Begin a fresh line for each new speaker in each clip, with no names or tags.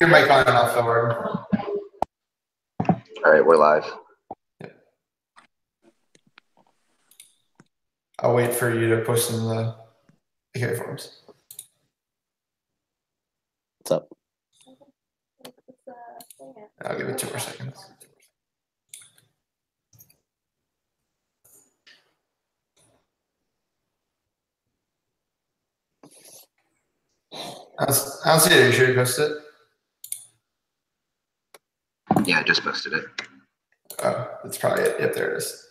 Your mic on and off, Ardin.
All right, we're live.
Yep. I'll wait for you to post in the AKA forums.
What's up?
I'll give it 2 more seconds. I don't see it. Are you sure you posted it?
Yeah, I just posted it.
Oh, that's probably it. Yep, there it is.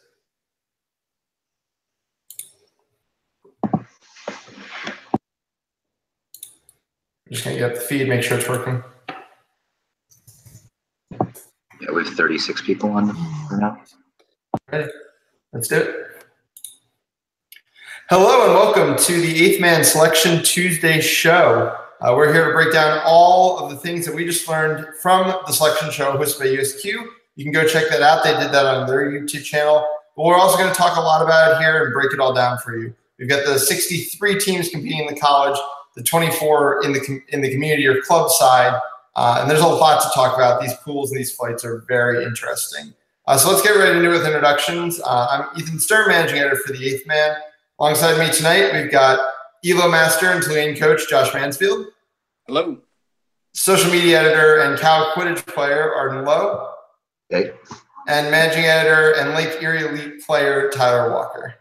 I'm just going to get the feed, make sure it's working.
Yeah, we have 36 people on right now.
Ready? Let's do it. Hello and welcome to the 8th Man Selection Tuesday show. We're here to break down all of the things that we just learned from the selection show hosted by USQ. You can go check that out. They did that on their YouTube channel. But we're also going to talk a lot about it here and break it all down for you. We've got the 63 teams competing in the college, the 24 in the community or club side, and there's a lot to talk about. These pools and these flights are very interesting. So let's get right into it with introductions. I'm Ethan Sturm, managing editor for the 8th Man. Alongside me tonight, we've got ELO Master and Tulane coach Josh Mansfield.
Hello.
Social media editor and Cal Quidditch player Ardin Lo.
Hey.
And managing editor and Lake Erie Elite player Tyler Walker.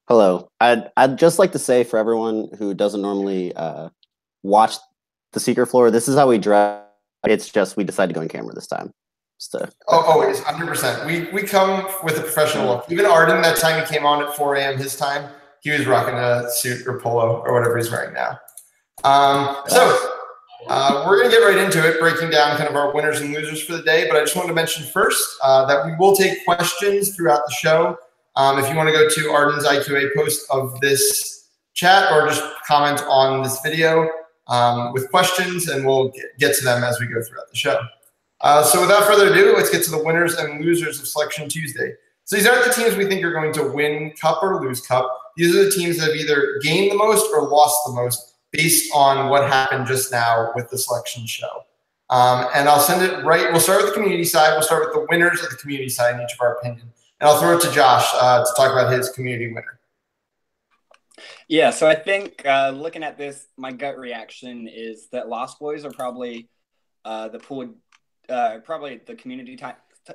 Hello. I'd just like to say for everyone who doesn't normally watch the secret floor, this is how we dress. It's just we decided to go on camera this time.
Always, 100%. We come with a professional look. Even Ardin, that time he came on at 4 a.m. his time, he was rocking a suit or polo or whatever he's wearing now. We're going to get right into it, breaking down kind of our winners and losers for the day. But I just wanted to mention first that we will take questions throughout the show. If you want to go to Ardin's IQA post of this chat or just comment on this video with questions, and we'll get to them as we go throughout the show. So without further ado, let's get to the winners and losers of Selection Tuesday. So these aren't the teams we think are going to win Cup or lose Cup. These are the teams that have either gained the most or lost the most based on what happened just now with the selection show. And I'll send it right. We'll start with the community side. We'll start with the winners of the community side in each of our opinion. And I'll throw it to Josh to talk about his community winner.
Yeah, so I think looking at this, my gut reaction is that Lost Boys are probably probably the community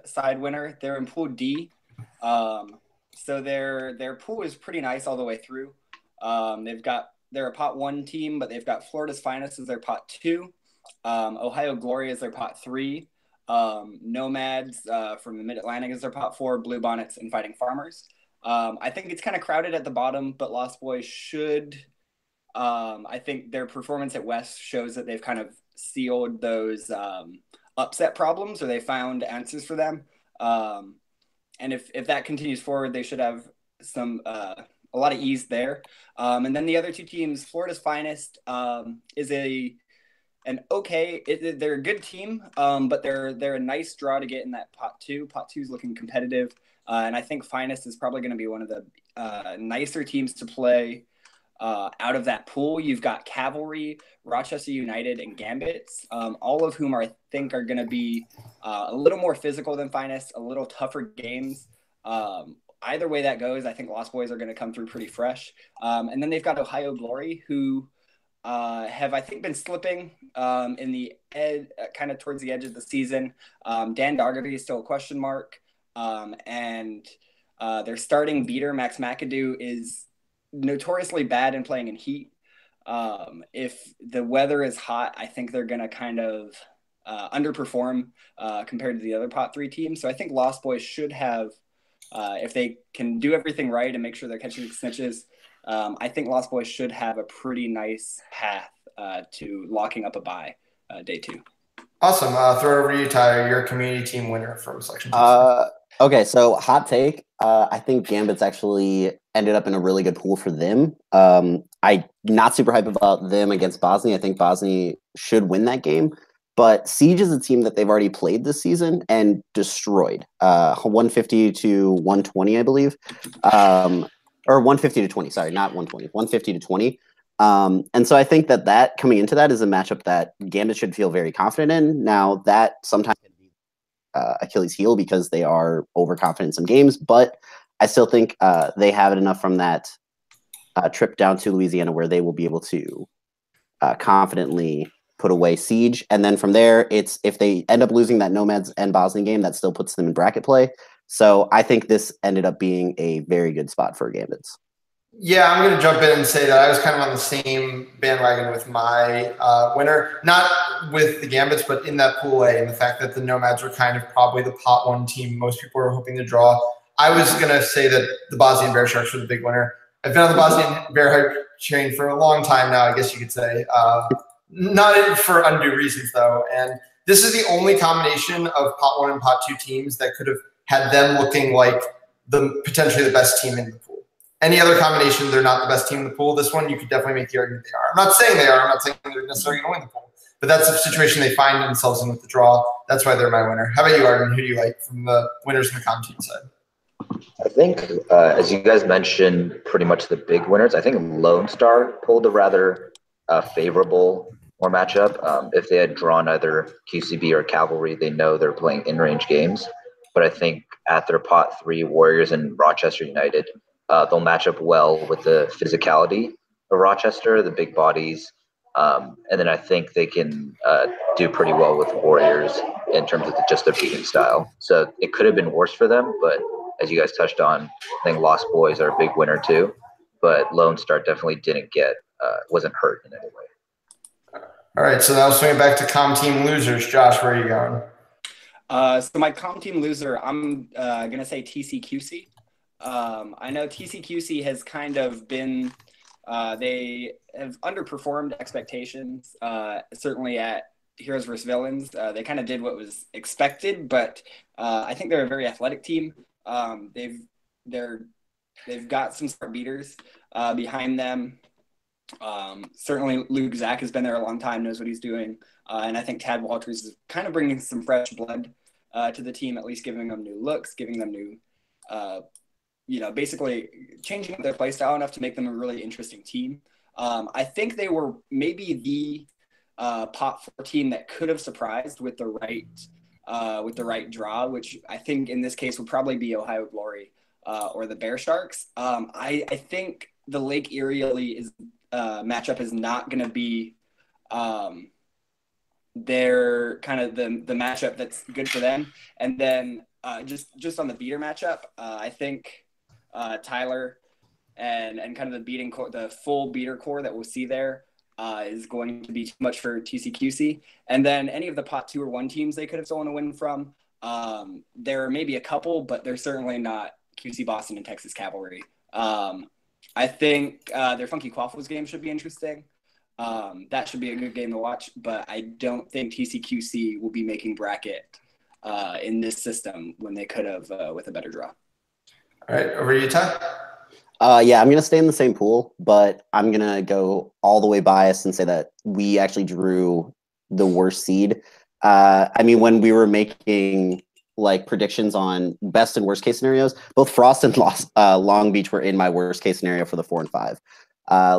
side winner. They're in Pool D. So their pool is pretty nice all the way through. They're a pot 1 team, but they've got Florida's Finest as their pot 2. Ohio Glory is their pot 3. Nomads from the Mid-Atlantic is their pot 4. Blue Bonnets and Fighting Farmers. I think it's kind of crowded at the bottom, but Lost Boys should. I think their performance at West shows that they've kind of sealed those upset problems, or they found answers for them. And if that continues forward, they should have a lot of ease there. And then the other 2 teams, Florida's Finest is they're a good team, but they're a nice draw to get in that pot 2. Pot 2 is looking competitive. And I think Finest is probably going to be one of the nicer teams to play out of that pool. You've got Cavalry, Rochester United, and Gambits, all of whom I think are going to be a little more physical than Finest, a little tougher games. Either way that goes, I think Lost Boys are going to come through pretty fresh. And then they've got Ohio Glory, who have, I think, been slipping in the kind of towards the edge of the season. Dan Dargaby is still a question mark. And their starting beater, Max McAdoo, is notoriously bad in playing in heat. If the weather is hot, I think they're going to kind of underperform compared to the other pot 3 teams. So I think Lost Boys should have, if they can do everything right and make sure they're catching snitches, I think Lost Boys should have a pretty nice path to locking up a bye day 2.
Awesome. Throw it over to you, Tyler. You're a community team winner from Selection 2.
Okay, so hot take. I think Gambits actually ended up in a really good pool for them. I'm not super hype about them against Bosnia. I think Bosnia should win that game. But Siege is a team that they've already played this season and destroyed. 150 to 120, I believe. Or 150 to 20. Sorry, not 120. 150 to 20. And so I think that coming into that is a matchup that Gambit should feel very confident in. Now, that sometimes can be Achilles' heel because they are overconfident in some games, but I still think they have it enough from that trip down to Louisiana where they will be able to confidently put away Siege. And then from there, it's if they end up losing that Nomads and Bosnian game, that still puts them in bracket play. So I think this ended up being a very good spot for Gambits.
Yeah, I'm going to jump in and say that I was kind of on the same bandwagon with my winner, not with the Gambits, but in that pool A, and the fact that the Nomads were kind of probably the pot one team most people were hoping to draw. I was going to say that the Bosnian Bear Sharks were the big winner. I've been on the Bosnian Bear Hype train for a long time now, I guess you could say. Not for undue reasons, though. And this is the only combination of pot one and pot two teams that could have had them looking like potentially the best team in the pool. Any other combination, they're not the best team in the pool. This one, you could definitely make the argument they are. I'm not saying they are. I'm not saying they're necessarily going to win the pool. But that's the situation they find themselves in with the draw. That's why they're my winner. How about you, Ardin? Who do you like from the winners and the com team side?
I think, as you guys mentioned, pretty much the big winners. I think Lone Star pulled a rather favorable matchup. If they had drawn either QCB or Cavalry, they know they're playing in-range games. But I think at their pot three, Warriors and Rochester United, they'll match up well with the physicality of Rochester, the big bodies. And then I think they can do pretty well with Warriors in terms of just their beating style. So it could have been worse for them, but as you guys touched on, I think Lost Boys are a big winner too. But Lone Star definitely wasn't hurt in any way.
All right, so now swing it back to com team losers. Josh, where are you going?
So my com team loser, I'm going to say TCQC. I know TCQC has kind of been they have underperformed expectations, certainly at Heroes vs. Villains. They kind of did what was expected, but I think they're a very athletic team. They've got some smart beaters behind them. Certainly Luke Zach has been there a long time, knows what he's doing. And I think Tad Walters is kind of bringing some fresh blood to the team, at least giving them new looks, giving them new, basically changing their play style enough to make them a really interesting team. I think they were maybe the pot 4 team that could have surprised with the right draw, which I think in this case would probably be Ohio Glory or the Bear Sharks. I think the Lake Erie matchup is not going to be their kind of the matchup that's good for them. And then just on the beater matchup, I think Tyler and kind of the full beater core that we'll see there is going to be too much for TCQC. And then any of the pot 2 or 1 teams they could have stolen a win from, there are maybe a couple, but they're certainly not QC Boston and Texas Cavalry. I think their Funky Quaffles game should be interesting. That should be a good game to watch, but I don't think TCQC will be making bracket in this system when they could have with a better draw.
All right, over to you, Ty.
Yeah, I'm going to stay in the same pool, but I'm going to go all the way biased and say that we actually drew the worst seed. I mean, when we were making predictions on best and worst case scenarios, both Frost and Long Beach were in my worst case scenario for the 4 and 5.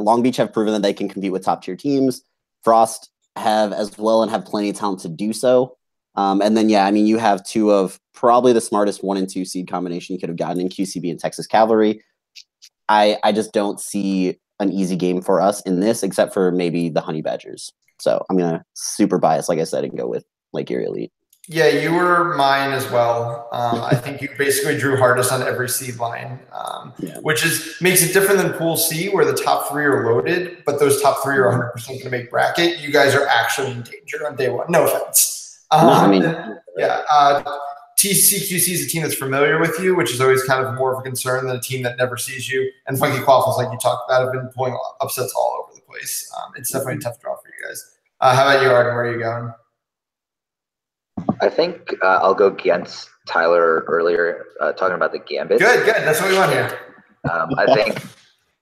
Long Beach have proven that they can compete with top tier teams. Frost have as well and have plenty of talent to do so. And then, yeah, I mean, you have 2 of probably the smartest 1 and 2 seed combination you could have gotten in QCB and Texas Cavalry. I just don't see an easy game for us in this, except for maybe the Honey Badgers. So I'm going to super bias, like I said, and go with Lake Erie Elite.
Yeah, you were mine as well. I think you basically drew hardest on every seed line, which makes it different than Pool C, where the top 3 are loaded, but those top 3 are 100% going to make bracket. You guys are actually in danger on day 1. No offense. TCQC is a team that's familiar with you, which is always kind of more of a concern than a team that never sees you. And Funky Quaffles, like you talked about, have been pulling upsets all over the place. It's definitely a tough draw for you guys. How about you, Ardin? Where are you going?
I think I'll go against Tyler earlier, talking about the Gambit.
Good. That's what we want here.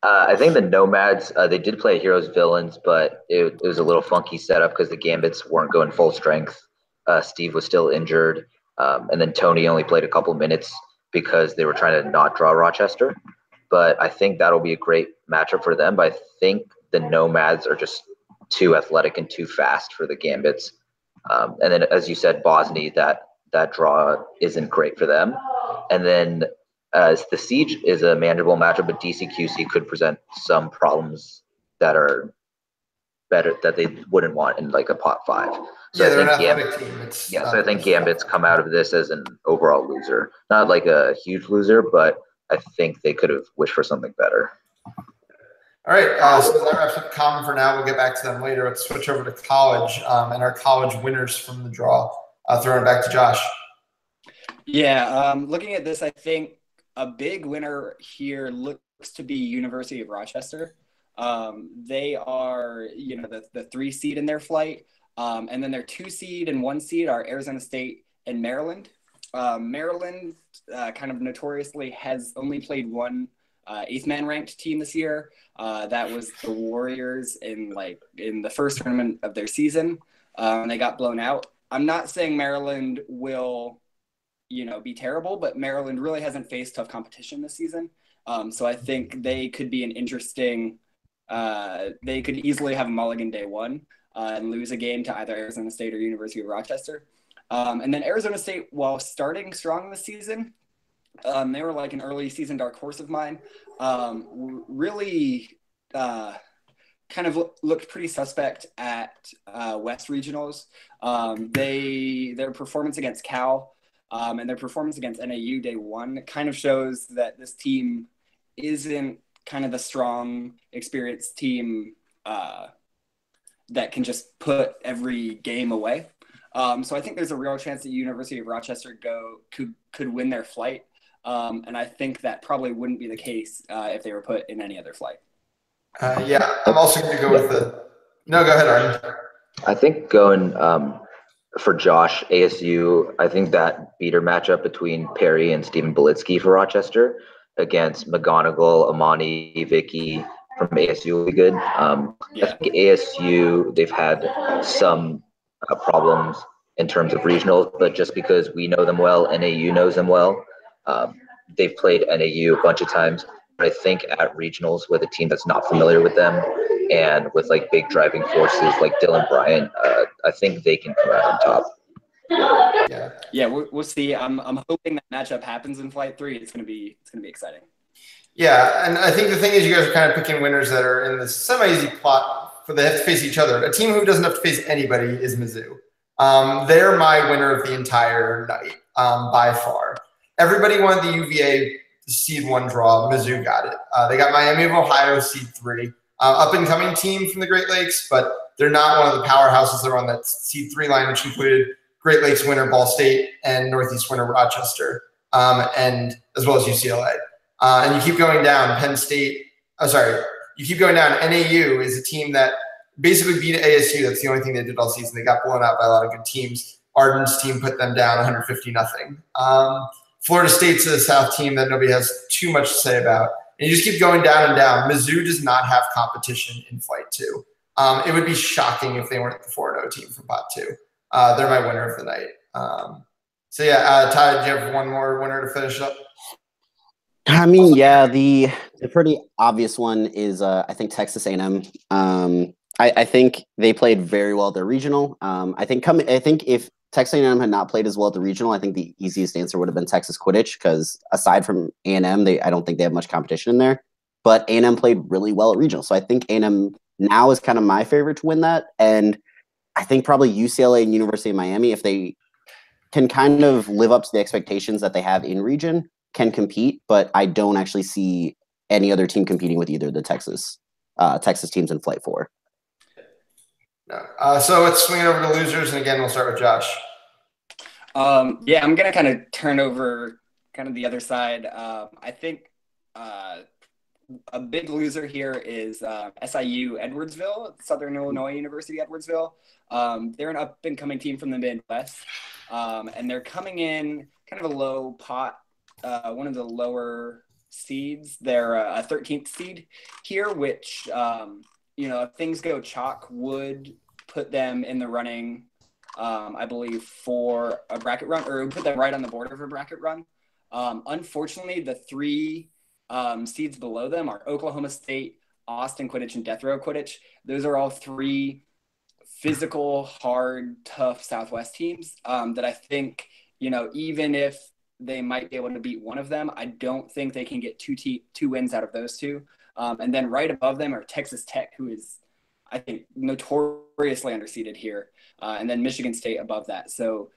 I think the Nomads, they did play Heroes Villains, but it was a little funky setup because the Gambits weren't going full strength. Steve was still injured. And then Tony only played a couple minutes because they were trying to not draw Rochester. But I think that'll be a great matchup for them. But I think the Nomads are just too athletic and too fast for the Gambits. And then, as you said, Bosnia, that draw isn't great for them. And then the Siege is a manageable matchup, but DCQC could present some problems that are better that they wouldn't want in like a pot 5. So
yeah,
I
they're an
think
athletic team.
so I think Gambits come out of this as an overall loser. Not like a huge loser, but I think they could have wished for something better.
All right, so that wraps up common for now. We'll get back to them later. Let's switch over to college and our college winners from the draw. Throwing it back to Josh.
Yeah, looking at this, I think a big winner here looks to be University of Rochester. They are, the 3 seed in their flight. And then their 2 seed and 1 seed are Arizona State and Maryland. Maryland kind of notoriously has only played one 8th man ranked team this year. That was the Warriors in the first tournament of their season. They got blown out. I'm not saying Maryland will, be terrible, but Maryland really hasn't faced tough competition this season. So I think they could be an interesting, they could easily have a mulligan day 1 and lose a game to either Arizona State or University of Rochester. And then Arizona State, while starting strong this season, they were like an early season dark horse of mine. Really kind of looked pretty suspect at West Regionals. Their performance against Cal and their performance against NAU day 1 kind of shows that this team isn't kind of the strong, experienced team that can just put every game away. So I think there's a real chance that University of Rochester could win their flight. And I think that probably wouldn't be the case if they were put in any other flight.
Yeah, I'm also going to go with the – no, go ahead, Ardin.
I think going for Josh, ASU, I think that beater matchup between Perry and Stephen Belitsky for Rochester against McGonigal, Amani, Vicky from ASU will be good. I think ASU, they've had some problems in terms of regionals, but just because we know them well, NAU knows them well. They've played NAU a bunch of times, but I think at regionals with a team that's not familiar with them and with like big driving forces like Dylan Bryant, I think they can come out on top.
Yeah, we'll see. I'm hoping that matchup happens in Flight 3. It's gonna be exciting.
Yeah, and I think the thing is you guys are kind of picking winners that are in this semi-easy plot for they have to face each other. A team who doesn't have to face anybody is Mizzou. They're my winner of the entire night by far. Everybody wanted the UVA seed 1 draw. Mizzou got it. They got Miami of Ohio seed 3. Up-and-coming team from the Great Lakes, but they're not one of the powerhouses. They're on that seed 3 line, which included Great Lakes winner Ball State and Northeast winner Rochester, and as well as UCLA. And you keep going down, Penn State. You keep going down. NAU is a team that basically beat ASU. That's the only thing they did all season. They got blown out by a lot of good teams. Ardin's team put them down 150-0. Florida State's a South team that nobody has too much to say about. And you just keep going down and down. Mizzou does not have competition in Flight 2. It would be shocking if they weren't the 4-0 team from Pot 2. They're my winner of the night. Ty, do you have one more winner to finish up?
I mean, yeah, the pretty obvious one is I think Texas A&M. I think they played very well at their regional. I think if Texas A&M had not played as well at the regional, I think the easiest answer would have been Texas Quidditch because aside from A&M, I don't think they have much competition in there. But A&M played really well at regional, so I think A&M now is kind of my favorite to win that. And I think probably UCLA and University of Miami, if they can kind of live up to the expectations that they have in region, can compete. But I don't actually see any other team competing with either of the Texas teams in Flight 4.
No. So let's swing it over to losers, and again, we'll start with Josh.
I'm going to kind of turn over kind of the other side. I think a big loser here is SIU Edwardsville, Southern Illinois University Edwardsville. They're an up-and-coming team from the Midwest, and they're coming in kind of a low pot, one of the lower seeds. They're a 13th seed here, which if things go chalk, would put them in the running, I believe, for a bracket run, or put them right on the border of a bracket run. Unfortunately, the 3 seeds below them are Oklahoma State, Austin Quidditch, and Death Row Quidditch. Those are all three physical, hard, tough Southwest teams that I think, even if they might be able to beat one of them, I don't think they can get two wins out of those two. And then right above them are Texas Tech, who is, I think, notoriously underseeded here, and then Michigan State above that. So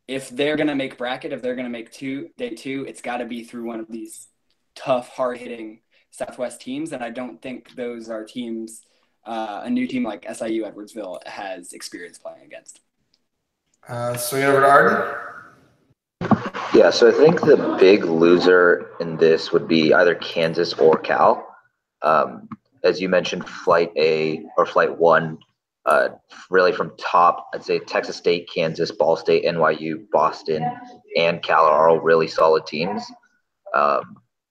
if they're going to make bracket, if they're going to make day two, it's got to be through one of these tough, hard-hitting Southwest teams, and I don't think those are teams a new team like SIU Edwardsville has experience playing against.
Swing it over to Ardin.
Yeah, so I think the big loser in this would be either Kansas or Cal. As you mentioned, Flight A or Flight 1, really from top, I'd say Texas State, Kansas, Ball State, NYU, Boston, and Cal are all really solid teams.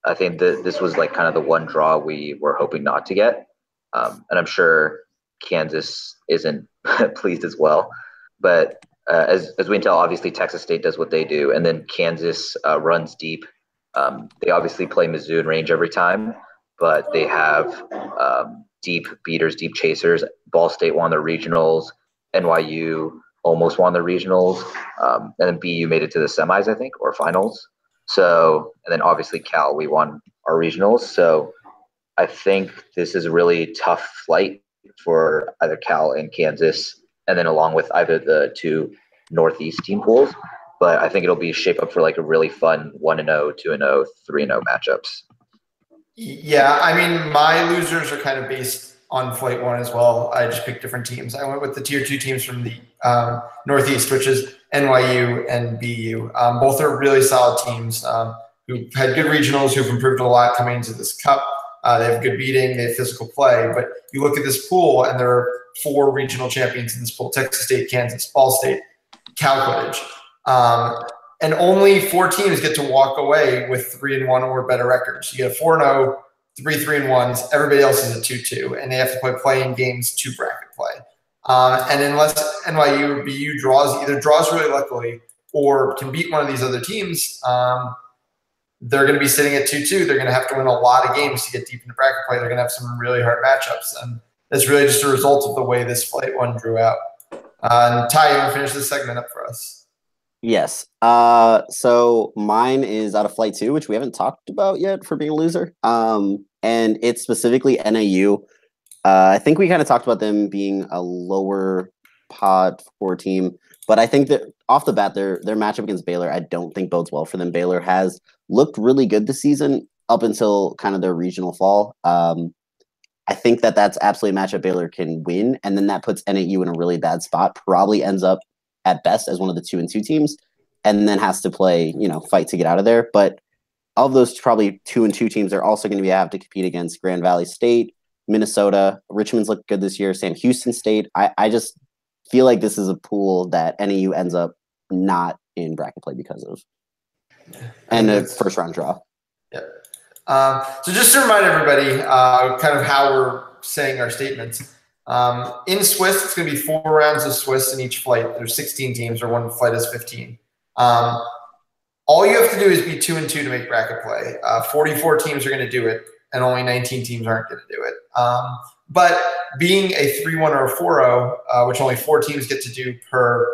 I think that this was like kind of the one draw we were hoping not to get. And I'm sure Kansas isn't pleased as well. But as we can tell, obviously Texas State does what they do, and then Kansas runs deep. They obviously play Mizzou and Range every time, but they have deep beaters, deep chasers. Ball State won their regionals. NYU almost won their regionals. And then BU made it to the semis, I think, or finals. So, and then obviously Cal, we won our regionals. So I think this is a really tough flight for either Cal and Kansas, and then along with either the two Northeast team pools. But I think it'll be shape up for like a really fun 1-0, 2-0, 3-0 matchups.
Yeah, I mean, my losers are kind of based on Flight 1 as well. I just picked different teams. I went with the Tier 2 teams from the Northeast, which is NYU and BU. Both are really solid teams who've had good regionals, who've improved a lot coming into this cup. They have good beating, they have physical play. But you look at this pool, and there are 4 regional champions in this pool: Texas State, Kansas, Ball State, Cal Quidditch. And only 4 teams get to walk away with 3-1 or better records. You get 4-0, 3 3-1s. Everybody else is a 2-2, and they have to play in games to bracket play. And unless NYU or BU either draws really luckily or can beat one of these other teams, they're going to be sitting at 2-2. They're going to have to win a lot of games to get deep into bracket play. They're going to have some really hard matchups, and that's really just a result of the way this Flight 1 drew out. And Ty, you want to finish this segment up for us?
Yes. So mine is out of Flight 2, which we haven't talked about yet for being a loser. And it's specifically NAU. I think we kind of talked about them being a lower pod 4 team, but I think that off the bat, their matchup against Baylor, I don't think bodes well for them. Baylor has looked really good this season up until kind of their regional fall. I think that that's absolutely a matchup Baylor can win, and then that puts NAU in a really bad spot. Probably ends up at best as one of the 2-2 teams, and then has to play, fight to get out of there. But of those probably 2-2 teams, they're also going to have to compete against Grand Valley State, Minnesota. Richmond's looked good this year. Sam Houston State. I just feel like this is a pool that NAU ends up not in bracket play because of, and a first round draw.
Yeah. So just to remind everybody, kind of how we're saying our statements. In Swiss, it's going to be 4 rounds of Swiss in each flight. There's 16 teams, or one flight is 15. All you have to do is be 2-2 to make bracket play. 44 teams are going to do it, and only 19 teams aren't going to do it. But being a 3-1 or a 4-0, which only 4 teams get to do per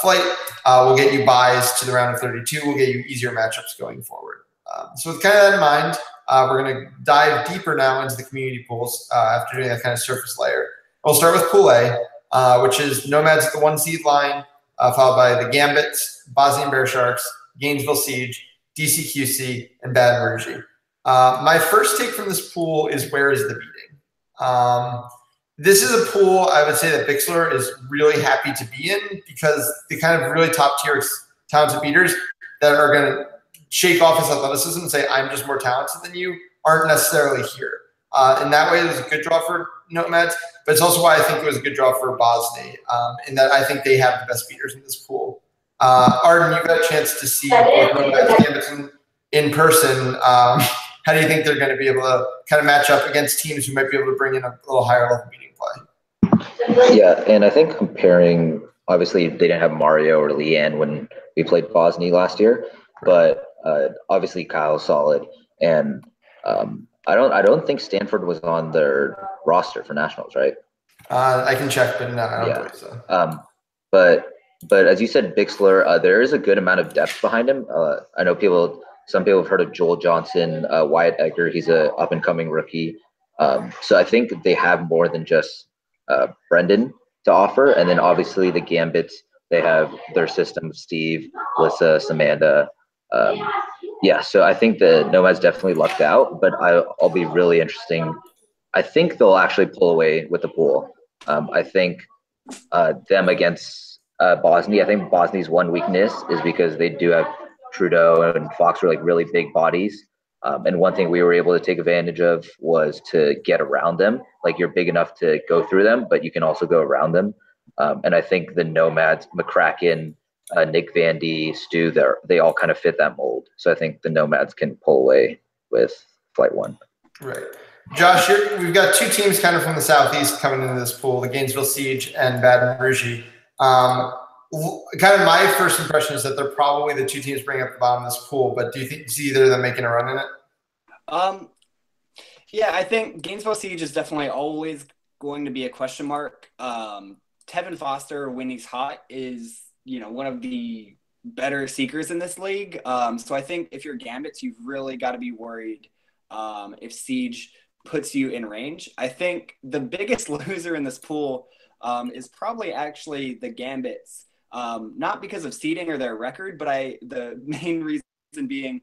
flight, will get you buys to the round of 32. Will get you easier matchups going forward. So with kind of that in mind, we're going to dive deeper now into the community pools after doing that kind of surface layer. We'll start with Pool A, which is Nomads at the 1 seed line, followed by the Gambits, Bosnian Bear Sharks, Gainesville Siege, DCQC, and Baton Rouge. My first take from this pool is where is the beating? This is a pool I would say that Bixler is really happy to be in, because the kind of really top tier talented beaters that are going to shake off his athleticism and say, I'm just more talented than you, aren't necessarily here. In that way, it was a good draw for Nomads, but it's also why I think it was a good draw for Bosnia, in that I think they have the best beaters in this pool. Ardin, you got a chance to see both Nomads Gambits in person. How do you think they're going to be able to kind of match up against teams who might be able to bring in a little higher level beating play?
Yeah, and I think comparing, obviously they didn't have Mario or Leanne when we played Bosnia last year, but obviously Kyle's solid, and I don't think Stanford was on their roster for nationals, right?
I can check, but no, I don't
Yeah.
believe so.
But as you said, Bixler, there is a good amount of depth behind him. I know some people have heard of Joel Johnson, Wyatt Edgar. He's a up and coming rookie. So I think they have more than just Brendan to offer. And then obviously the Gambits, they have their system, Steve, Lissa, Samantha. Yeah, so I think the Nomads definitely lucked out, but I'll be really interesting. I think they'll actually pull away with the pool. I think them against Bosnia. I think Bosnia's one weakness is because they do have Trudeau and Fox are like really big bodies. And one thing we were able to take advantage of was to get around them. Like you're big enough to go through them, but you can also go around them. And I think the Nomads, McCracken, Nick Vandy, Stu, they all kind of fit that mold. So I think the Nomads can pull away with Flight 1.
Right. Josh, we've got two teams kind of from the southeast coming into this pool, the Gainesville Siege and Baton Rouge. Kind of my first impression is that they're probably the two teams bringing up the bottom of this pool, but do you see either of them making a run in it?
Yeah, I think Gainesville Siege is definitely always going to be a question mark. Tevin Foster, when he's hot, is one of the better seekers in this league. So I think if you're Gambits, you've really got to be worried if Siege puts you in range. I think the biggest loser in this pool is probably actually the Gambits, not because of seeding or their record, but the main reason being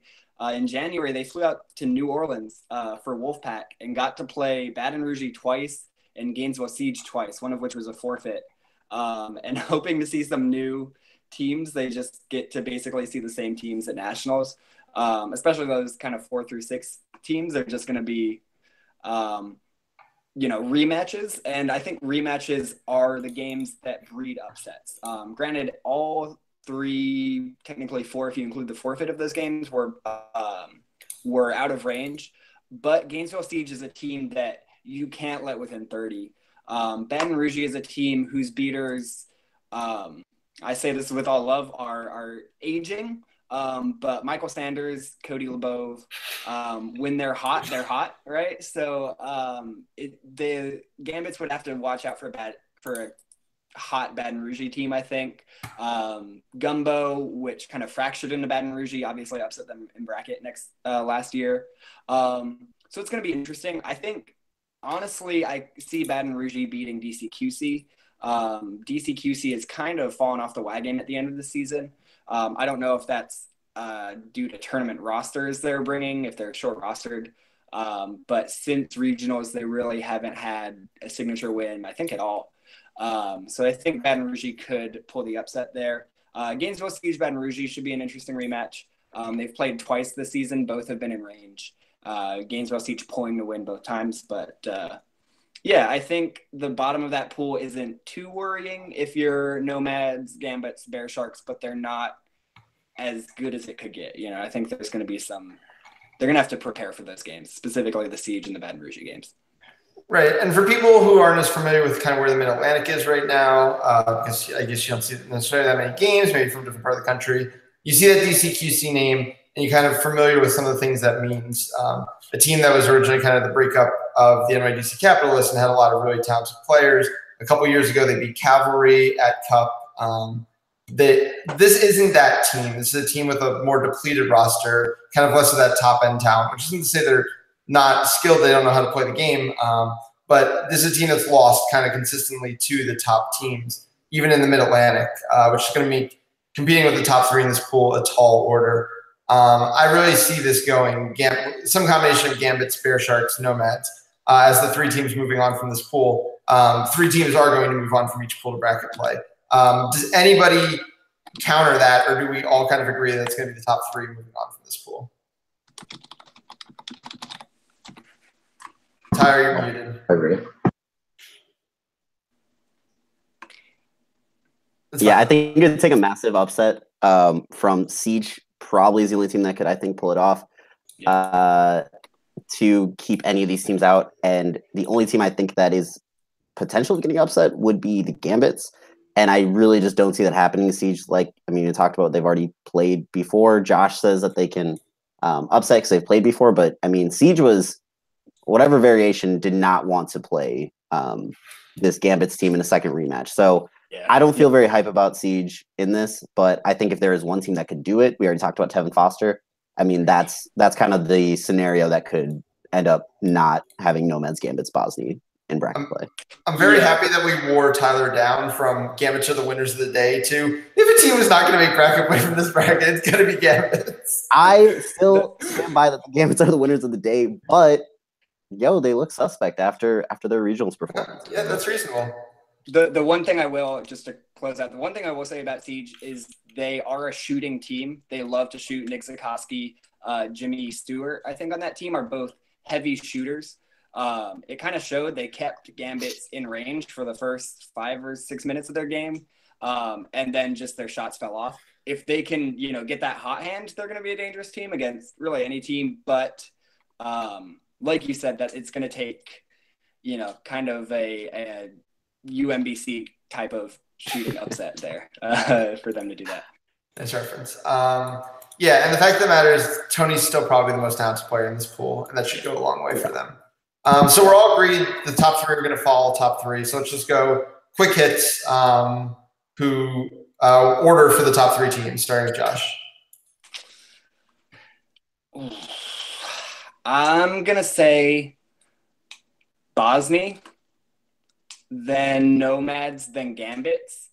in January they flew out to New Orleans for Wolfpack and got to play Baton Rouge twice and Gainesville Siege twice, one of which was a forfeit. And hoping to see some new teams, they just get to basically see the same teams at nationals, especially those kind of 4 through 6 teams. They're just going to be rematches, and I think rematches are the games that breed upsets. Granted, all 3, technically 4 if you include the forfeit of those games, were out of range, but Gainesville Siege is a team that you can't let within 30. Baton Rouge is a team whose beaters, I say this with all love, are aging. But Michael Sanders, Cody LeBove, when they're hot, right? So the Gambits would have to watch out for a hot Baton Rouge team, I think. Gumbo, which kind of fractured into Baton Rouge, obviously upset them in bracket last year. So it's going to be interesting. I think, honestly, I see Baton Rouge beating DCQC. DCQC has kind of fallen off the wagon at the end of the season. I don't know if that's due to tournament rosters they're bringing, if they're short rostered. But since regionals, they really haven't had a signature win, I think, at all. So I think Baton Rouge could pull the upset there. Gainesville Siege, Baton Rouge should be an interesting rematch. They've played twice this season. Both have been in range. Gainesville Siege pulling to win both times. But, yeah, I think the bottom of that pool isn't too worrying if you're Nomads, Gambits, Bear Sharks, but they're not as good as it could get. I think there's going to be they're going to have to prepare for those games, specifically the Siege and the Baton Rouge games.
Right. And for people who aren't as familiar with kind of where the Mid-Atlantic is right now, because I guess you don't see necessarily that many games, maybe from a different part of the country, you see that DCQC name and you're kind of familiar with some of the things that means. A team that was originally kind of the breakup of the NYDC Capitalists and had a lot of really talented players. A couple years ago, they beat Cavalry at Cup. This isn't that team. This is a team with a more depleted roster, kind of less of that top-end talent, which isn't to say they're not skilled, they don't know how to play the game, but this is a team that's lost kind of consistently to the top teams, even in the Mid-Atlantic, which is going to make competing with the top 3 in this pool a tall order. I really see this going some combination of Gambits, Bear Sharks, Nomads, as the 3 teams moving on from this pool. 3 teams are going to move on from each pool to bracket play. Does anybody counter that, or do we all kind of agree that it's going to be the top 3 moving on from this pool? Tyler, you're muted.
I agree.
Yeah, I think you could take a massive upset from Siege. Probably is the only team that could, I think, pull it off to keep any of these teams out. And the only team I think that is potentially getting upset would be the Gambits. And I really just don't see that happening. Siege, you talked about, they've already played before. Josh says that they can upset because they've played before. But, Siege was whatever variation, did not want to play this Gambit's team in a second rematch. So I don't feel very hype about Siege in this, but I think if there is one team that could do it, we already talked about Tevin Foster. I mean, that's kind of the scenario that could end up not having Nomads, Gambits, Bosnia in bracket play.
I'm very happy that we wore Tyler down from Gambits are the winners of the day to if a team is not going to make bracket play from this bracket, it's going to be Gambits.
I still stand by that the Gambits are the winners of the day, but they look suspect after their regionals performance.
Yeah, that's reasonable.
The one thing I will, just to close out, the one thing I will say about Siege is they are a shooting team. They love to shoot. Nick Zikoski, Jimmy Stewart, I think on that team are both heavy shooters. It kind of showed. They kept Gambits in range for the first 5 or 6 minutes of their game, and then just their shots fell off. If they can, get that hot hand, they're going to be a dangerous team against really any team. But like you said, that it's going to take, kind of a UMBC type of shooting upset there for them to do that.
Nice reference. Yeah, and the fact of the matter is Tony's still probably the most talented player in this pool, and that should go a long way for them. So we're all agreed the top 3 are going to follow top 3. So let's just go quick hits. Who order for the top 3 teams, starting with Josh.
I'm going to say Bosnia, then Nomads, then Gambits.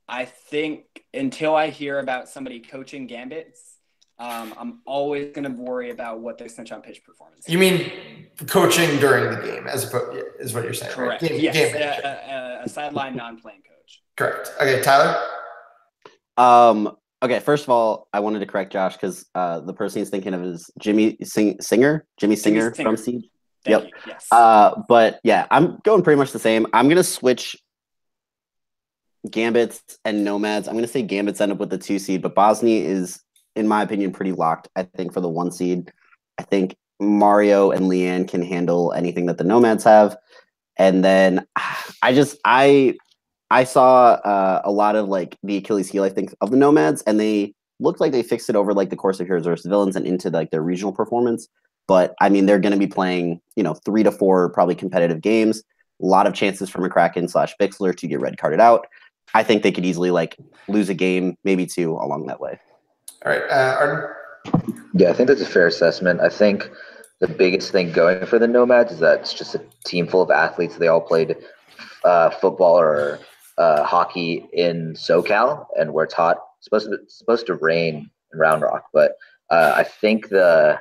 I think until I hear about somebody coaching Gambits, I'm always going to worry about what their snitch on pitch performance is.
You mean coaching during the game, as opposed is what you're saying?
Correct.
Right?
Yes, a sideline non-playing coach.
Correct. Okay, Tyler.
Okay, first of all, I wanted to correct Josh because the person he's thinking of is Jimmy Singer from Siege.
Thank you. Yes.
But yeah, I'm going pretty much the same. I'm gonna switch Gambits and Nomads. I'm gonna say Gambits end up with the 2 seed, but Bosnia is, in my opinion, pretty locked. I think for the 1 seed. I think Mario and Leanne can handle anything that the Nomads have, and then I saw a lot of like the Achilles heel, I think, of the Nomads, and they looked like they fixed it over like the course of Heroes vs. Villains and into like their regional performance. But I mean, they're going to be playing, 3 to 4 probably competitive games. A lot of chances for McCracken/Bixler to get red carded out. I think they could easily like lose a game, maybe 2 along that way.
All right, Ardin.
Yeah, I think that's a fair assessment. I think the biggest thing going for the Nomads is that it's just a team full of athletes. They all played football or hockey in SoCal, and where it's hot. It's supposed to rain in Round Rock, but I think them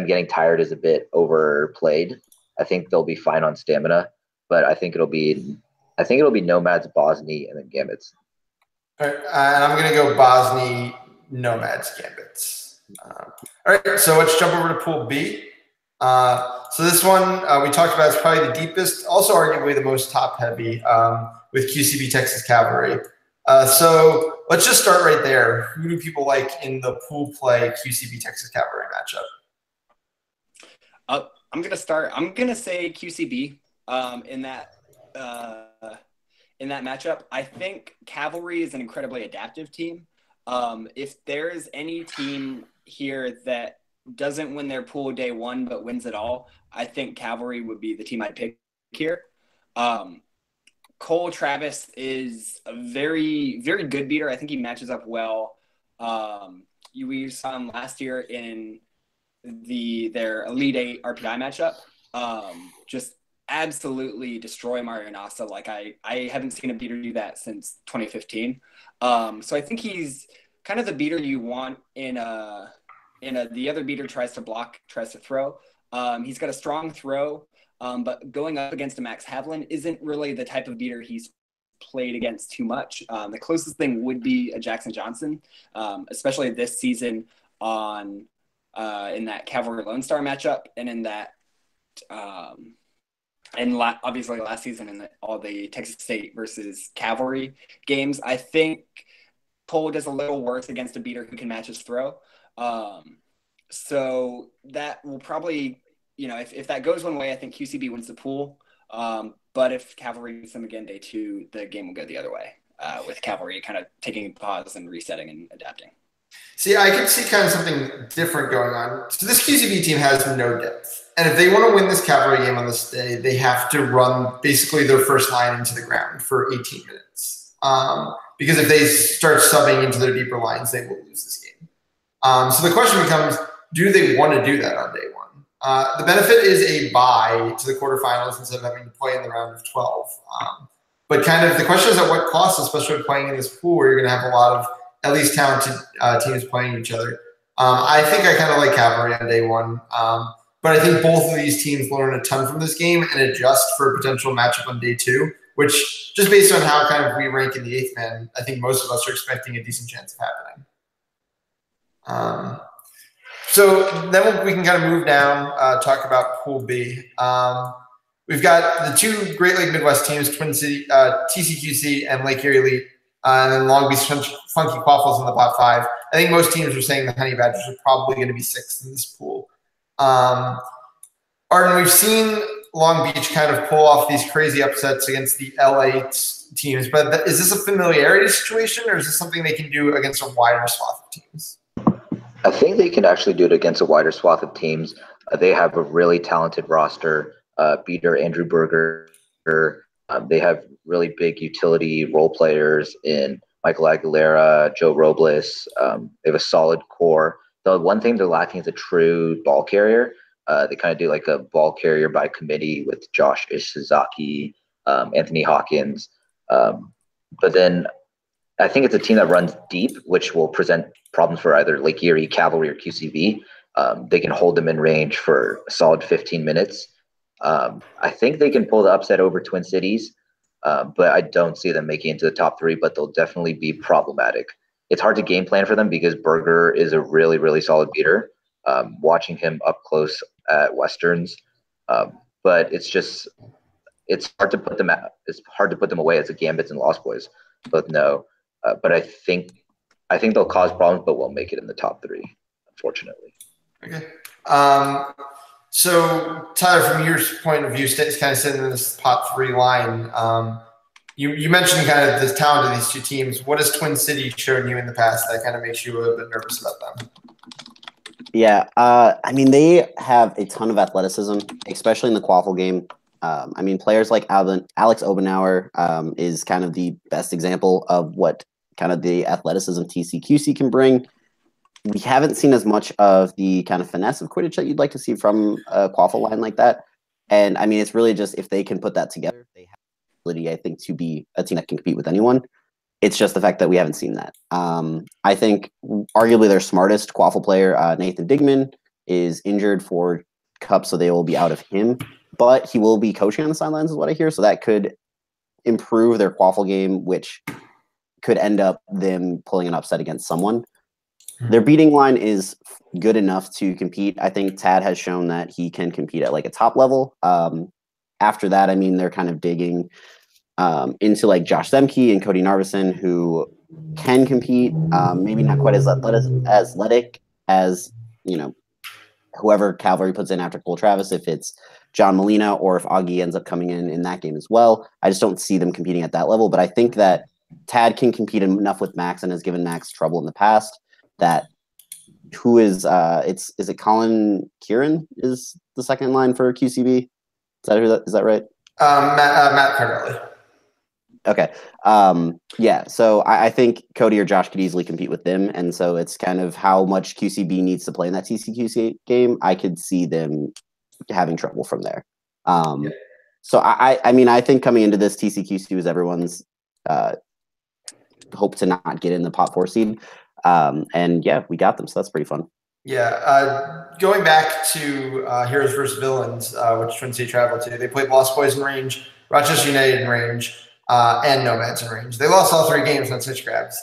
getting tired is a bit overplayed. I think they'll be fine on stamina, but I think it'll be Nomads, Bosnia, and then Gambits.
All right, and I'm going to go Bosnia, Nomads, Gambits. All right, so let's jump over to Pool B. So this one we talked about is probably the deepest, also arguably the most top-heavy with QCB Texas Cavalry. So let's just start right there. Who do people like in the pool play QCB Texas Cavalry matchup?
I'm going to start. I'm going to say QCB in that matchup. I think Cavalry is an incredibly adaptive team. If there is any team here that doesn't win their pool day 1 but wins it all, I think Cavalry would be the team I'd pick here. Cole Travis is a very, very good beater. I think he matches up well. We saw him last year in their Elite 8 RPI matchup. Just absolutely destroy Mario Nasa. Like I haven't seen a beater do that since 2015. So I think he's kind of the beater you want in the other beater tries to block, tries to throw. He's got a strong throw, but going up against a Max Havlin isn't really the type of beater he's played against too much. The closest thing would be a Jackson Johnson, especially this season in that Cavalry Lone Star matchup, and in that obviously last season in all the Texas State versus Cavalry games. I think Cole does a little worse against a beater who can match his throw. So that will probably, if that goes one way, I think QCB wins the pool. But if Cavalry beats them again day 2, the game will go the other way, with Cavalry kind of taking a pause and resetting and adapting.
See, I could see kind of something different going on. So this QCB team has no depth. And if they want to win this cavalry game on this day, they have to run basically their first line into the ground for 18 minutes. Because if they start subbing into their deeper lines, they will lose this game. So the question becomes, do they want to do that on day one? The benefit is a bye to the quarterfinals instead of having to play in the round of 12. But kind of the question is at what cost, especially playing in this pool where you're going to have a lot of at least talented teams playing each other. I think I kind of like cavalry on day one. But I think both of these teams learn a ton from this game and adjust for a potential matchup on day two, which just based on how kind of we rank in the eighth man, I think most of us are expecting a decent chance of happening. So then we can kind of move down, talk about Pool B. We've got the two Great Lake Midwest teams, Twin City, TCQC, and Lake Erie Elite, and then Long Beach Funky Quaffles in the pot five. I think most teams are saying the Honey Badgers are probably going to be sixth in this pool. Ardin, we've seen Long Beach kind of pull off these crazy upsets against the LA teams, but is this a familiarity situation, or is this something they can do against a wider swath of teams?
I think they can actually do it against a wider swath of teams. They have a really talented roster. Beater, Andrew Berger. They have really big utility role players in Michael Aguilera, Joe Robles. They have a solid core. The one thing they're lacking is a true ball carrier. They kind of do like a ball carrier by committee with Josh Ishizaki, Anthony Hawkins. But then I think it's a team that runs deep, which will present problems for either Lake Erie, Cavalry, or QCB. They can hold them in range for a solid 15 minutes. I think they can pull the upset over Twin Cities, but I don't see them making it into the top three, but they'll definitely be problematic. It's hard to game plan for them because Berger is a really, really solid beater. Watching him up close at Westerns, but it's hard to put them away as the Gambits and Lost Boys both know. But I think they'll cause problems, but won't make it in the top three, unfortunately.
Okay. So Tyler, from your point of view, kind of sitting in this pot three line, you mentioned kind of the talent of these two teams. What has Twin City shown you in the past that kind of makes you a little bit nervous about them?
Yeah, I mean, they have a ton of athleticism, especially in the Quaffle game. I mean, players like Alex Obenauer is kind of the best example of what kind of the athleticism TCQC can bring. We haven't seen as much of the kind of finesse of Quidditch that you'd like to see from a Quaffle line like that. And I mean, it's really just if they can put that together, they have the ability, I think, to be a team that can compete with anyone. It's just the fact that we haven't seen that. I think arguably their smartest Quaffle player, Nathan Digman, is injured for Cup, so they will be out of him. But he will be coaching on the sidelines is what I hear. So that could improve their Quaffle game, which could end up them pulling an upset against someone. Their beating line is good enough to compete. I think Tad has shown that he can compete at like a top level. After that, I mean, they're kind of digging into like Josh Zemke and Cody Narvison, who can compete, maybe not quite as athletic as, you know, whoever Cavalry puts in after Cole Travis, if it's John Molina or if Augie ends up coming in that game as well. I just don't see them competing at that level, but I think that Tad can compete enough with Max and has given Max trouble in the past that who is is it Colin Kieran is the second line for QCB? Is that right?
Matt Carnelli.
Okay. Yeah. So I think Cody or Josh could easily compete with them. And so it's kind of how much QCB needs to play in that TCQC game. I could see them having trouble from there. So I mean, I think coming into this TCQC was everyone's hope to not get in the pot 4 seed. And yeah, we got them. So that's pretty fun.
Yeah. Going back to Heroes versus Villains, which Twin City traveled to, they played Lost Boys in range, Rochester United in range, and Nomads in range. They lost all 3 games on Switch Grabs,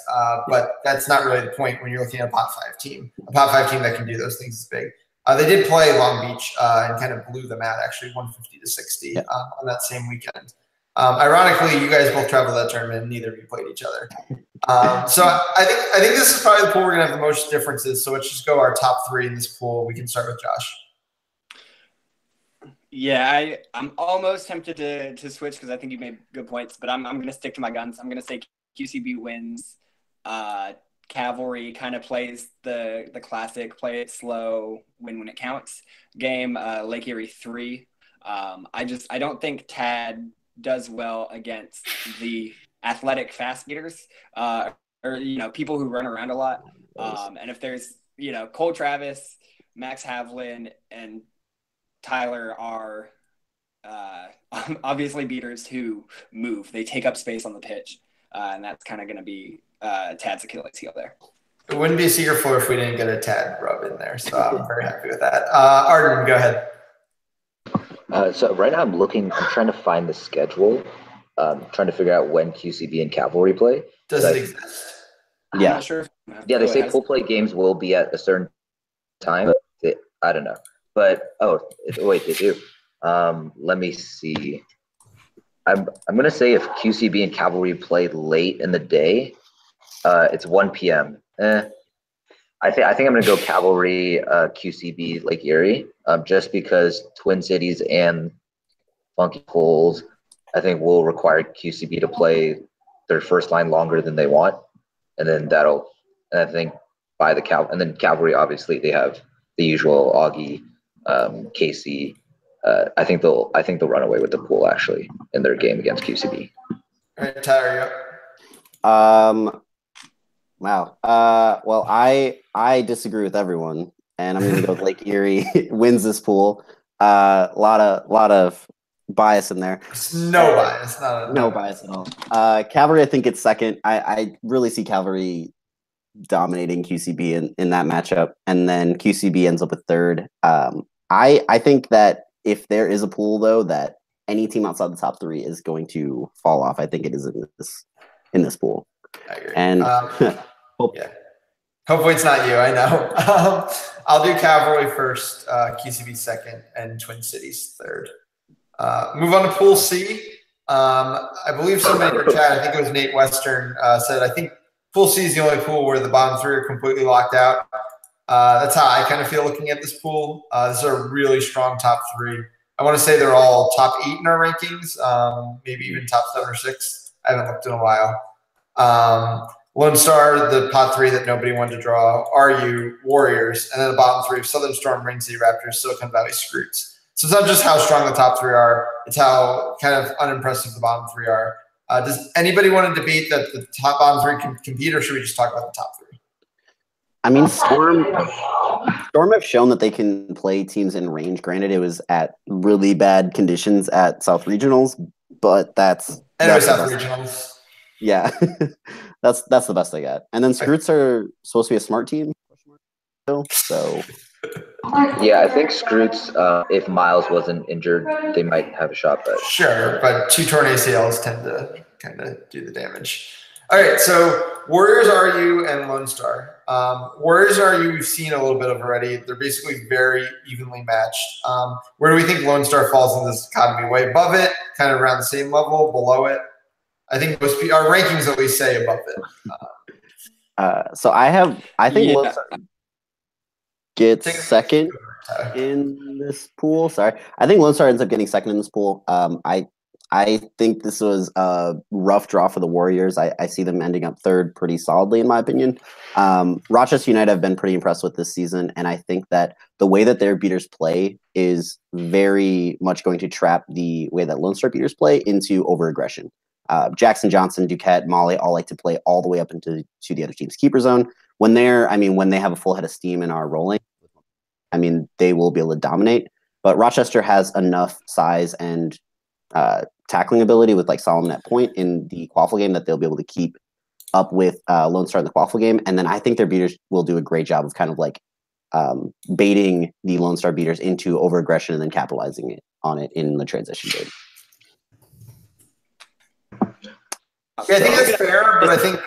but that's not really the point when you're looking at a pot 5 team. A pot 5 team that can do those things is big. They did play Long Beach and kind of blew them out, actually 150-60 on that same weekend. Ironically, you guys both traveled that tournament and neither of you played each other. So I think this is probably the pool we're gonna have the most differences. So let's just go our top 3 in this pool. We can start with Josh.
Yeah, I'm almost tempted to switch because I think you made good points, but I'm going to stick to my guns. I'm going to say QCB wins Cavalry kind of plays the classic play it slow, win when it counts game, Lake Erie 3. I don't think Tad does well against the athletic fast beaters, or people who run around a lot. And if there's Cole Travis, Max Havlin, and Tyler are obviously beaters who move. They take up space on the pitch, and that's kind of going to be Tad's Achilles heel there.
It wouldn't be a secret floor if we didn't get a Tad rub in there, so I'm very happy with that. Ardin, go ahead.
So right now I'm trying to find the schedule, trying to figure out when QCB and Cavalry play.
Does it exist?
I'm not sure.
Yeah, they say pool play games will be at a certain time. I don't know. But, wait, they do. Let me see. I'm going to say if QCB and Cavalry play late in the day, it's 1 p.m. I think I'm going to go Cavalry, QCB, Lake Erie, just because Twin Cities and Funky Pools, I think, will require QCB to play their first line longer than they want, and then I think and then Cavalry, obviously, they have the usual Augie, Casey. I think they'll run away with the pool actually in their game against QCB.
All right, Tyler, you up?
Wow. Well, I disagree with everyone, and I'm going to go with Lake Erie wins this pool. A lot of bias in there.
No bias,
no bias at all. Cavalry, I think it's second. I really see Cavalry dominating QCB in that matchup, and then QCB ends up with third. I think that if there is a pool though that any team outside the top three is going to fall off, I think it is in this pool.
I agree.
And
yeah. Hopefully it's not you. I know. I'll do Cavalry first, QCB second, and Twin Cities third. Move on to Pool C. I believe somebody in the chat, I think it was Nate Western, said, I think Pool C is the only pool where the bottom three are completely locked out. That's how I kind of feel looking at this pool. This is a really strong top three. I want to say they're all top 8 in our rankings, maybe even top 7 or 6. I haven't looked in a while. Lone Star, the pot 3 that nobody wanted to draw, RU, Warriors, and then the bottom 3 of Southern Storm, Rain City Raptors, Silicon Valley Scroots. So it's not just how strong the top 3 are, it's how kind of unimpressive the bottom 3 are. Does anybody want to debate that the bottom 3 can compete, or should we just talk about the top 3?
I mean, Storm have shown that they can play teams in range. Granted, it was at really bad conditions at South Regionals, but that's
South Regionals.
Yeah, that's the best they got. And then Scroots are supposed to be a smart team, so.
Yeah, I think Scroots, if Miles wasn't injured, they might have a shot. But
sure, but 2 torn ACLs tend to kind of do the damage. All right, so Warriors RU and Lone Star. Warriors RU we've seen a little bit of already. They're basically very evenly matched. Where do we think Lone Star falls in this economy? Way above it, kind of around the same level, below it? I think our rankings at least say above it.
So I think Lone Star gets second in this pool. Sorry. I think Lone Star ends up getting second in this pool. I think this was a rough draw for the Warriors. I see them ending up third pretty solidly, in my opinion. Rochester United have been pretty impressed with this season, and I think that the way that their beaters play is very much going to trap the way that Lone Star beaters play into over-aggression. Jackson Johnson, Duquette, Molly all like to play all the way up into the other team's keeper zone. When they have a full head of steam and are rolling, they will be able to dominate. But Rochester has enough size and tackling ability with like Solomon at point in the quaffle game that they'll be able to keep up with Lone Star in the quaffle game. And then I think their beaters will do a great job of kind of like baiting the Lone Star beaters into over-aggression and then capitalizing on it in the transition game.
Yeah, I think that's fair, but I think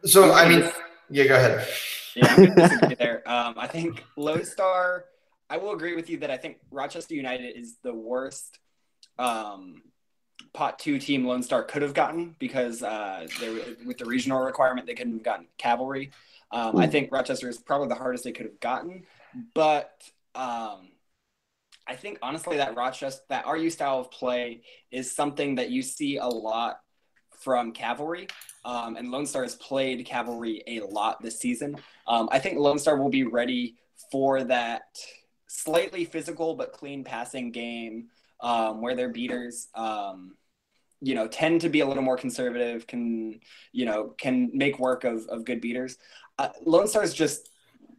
so. I mean, yeah, go ahead.
Yeah, I'm going to disagree there. I think Lone Star, I will agree with you that I think Rochester United is the worst pot 2 team Lone Star could have gotten because with the regional requirement, they couldn't have gotten Cavalry. I think Rochester is probably the hardest they could have gotten, but I think honestly that RU style of play is something that you see a lot from Cavalry. and Lone Star has played Cavalry a lot this season. I think Lone Star will be ready for that slightly physical but clean passing game where their beaters, tend to be a little more conservative, can make work of good beaters. Lone Star's just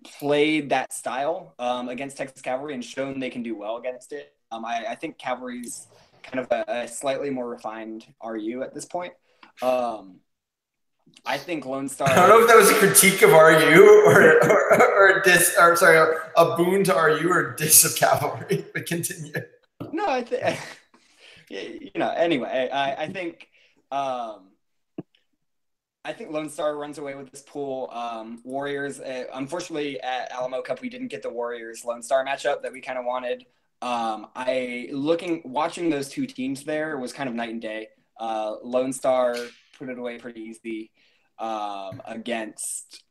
played that style against Texas Cavalry and shown they can do well against it. I think Cavalry's kind of a slightly more refined RU at this point. I think Lone Star.
I don't know if that was a critique of RU or a diss, or sorry, a boon to RU or a diss of Cavalry. But continue.
No, I think Anyway, I think Lone Star runs away with this pool. Warriors, unfortunately, at Alamo Cup, we didn't get the Warriors Lone Star matchup that we kind of wanted. Watching those two teams there was kind of night and day. Lone Star put it away pretty easy against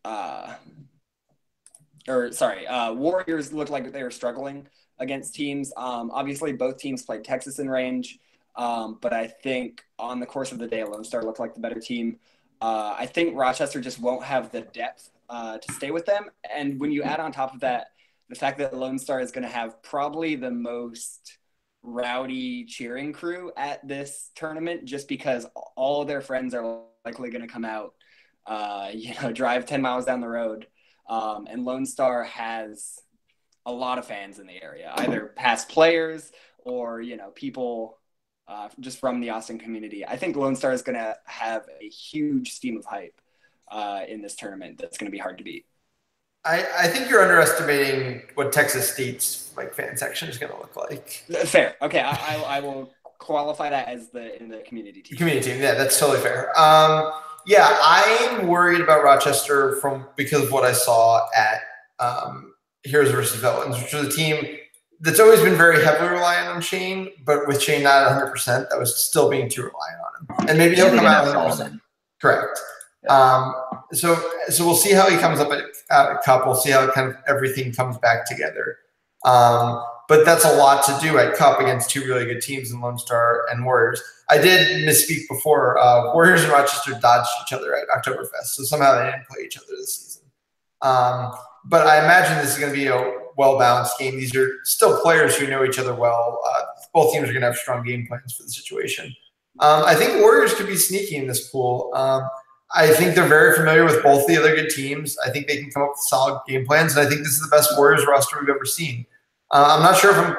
Warriors looked like they were struggling against teams. Obviously, both teams played Texas in range, but I think on the course of the day, Lone Star looked like the better team. I think Rochester just won't have the depth to stay with them. And when you add on top of that, the fact that Lone Star is going to have probably the most rowdy cheering crew at this tournament, just because all of their friends are likely going to come out, drive 10 miles down the road. And Lone Star has a lot of fans in the area, either past players or, people just from the Austin community. I think Lone Star is going to have a huge steam of hype in this tournament that's going to be hard to beat.
I think you're underestimating what Texas State's fan section is going to look like.
Fair. Okay, I will qualify that as in the community team.
Community team, yeah, that's totally fair. Yeah, I'm worried about Rochester because of what I saw at Heroes versus Villains, which was a team that's always been very heavily reliant on Shane, but with Shane not 100%, that was still being too reliant on him. And maybe he'll come out 100%. Correct. So we'll see how he comes up at Cup. We'll see how kind of everything comes back together. But that's a lot to do at Cup against two really good teams in Lone Star and Warriors. I did misspeak before. Warriors and Rochester dodged each other at Oktoberfest, so somehow they didn't play each other this season. But I imagine this is going to be a well-balanced game. These are still players who know each other well. Both teams are going to have strong game plans for the situation. I think the Warriors could be sneaky in this pool. I think they're very familiar with both the other good teams. I think they can come up with solid game plans, and I think this is the best Warriors roster we've ever seen. I'm not sure if I'm